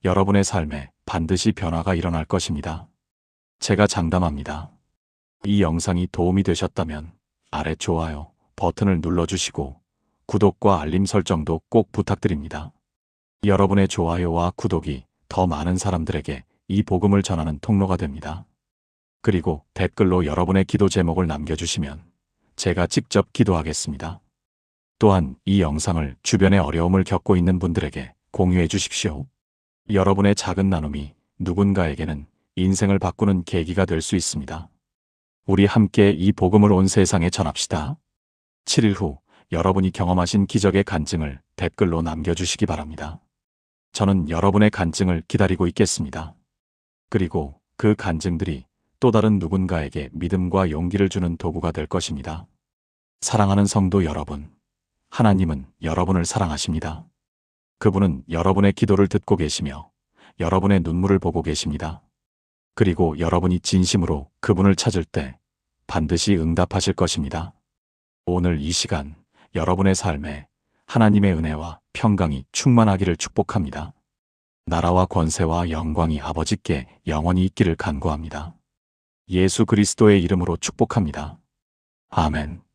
여러분의 삶에 반드시 변화가 일어날 것입니다. 제가 장담합니다. 이 영상이 도움이 되셨다면 아래 좋아요 버튼을 눌러주시고 구독과 알림 설정도 꼭 부탁드립니다. 여러분의 좋아요와 구독이 더 많은 사람들에게 이 복음을 전하는 통로가 됩니다. 그리고 댓글로 여러분의 기도 제목을 남겨주시면 제가 직접 기도하겠습니다. 또한 이 영상을 주변에 어려움을 겪고 있는 분들에게 공유해 주십시오. 여러분의 작은 나눔이 누군가에게는 인생을 바꾸는 계기가 될 수 있습니다. 우리 함께 이 복음을 온 세상에 전합시다. 7일 후 여러분이 경험하신 기적의 간증을 댓글로 남겨주시기 바랍니다. 저는 여러분의 간증을 기다리고 있겠습니다. 그리고 그 간증들이 또 다른 누군가에게 믿음과 용기를 주는 도구가 될 것입니다. 사랑하는 성도 여러분, 하나님은 여러분을 사랑하십니다. 그분은 여러분의 기도를 듣고 계시며 여러분의 눈물을 보고 계십니다. 그리고 여러분이 진심으로 그분을 찾을 때 반드시 응답하실 것입니다. 오늘 이 시간 여러분의 삶에 하나님의 은혜와 평강이 충만하기를 축복합니다. 나라와 권세와 영광이 아버지께 영원히 있기를 간구합니다. 예수 그리스도의 이름으로 축복합니다. 아멘.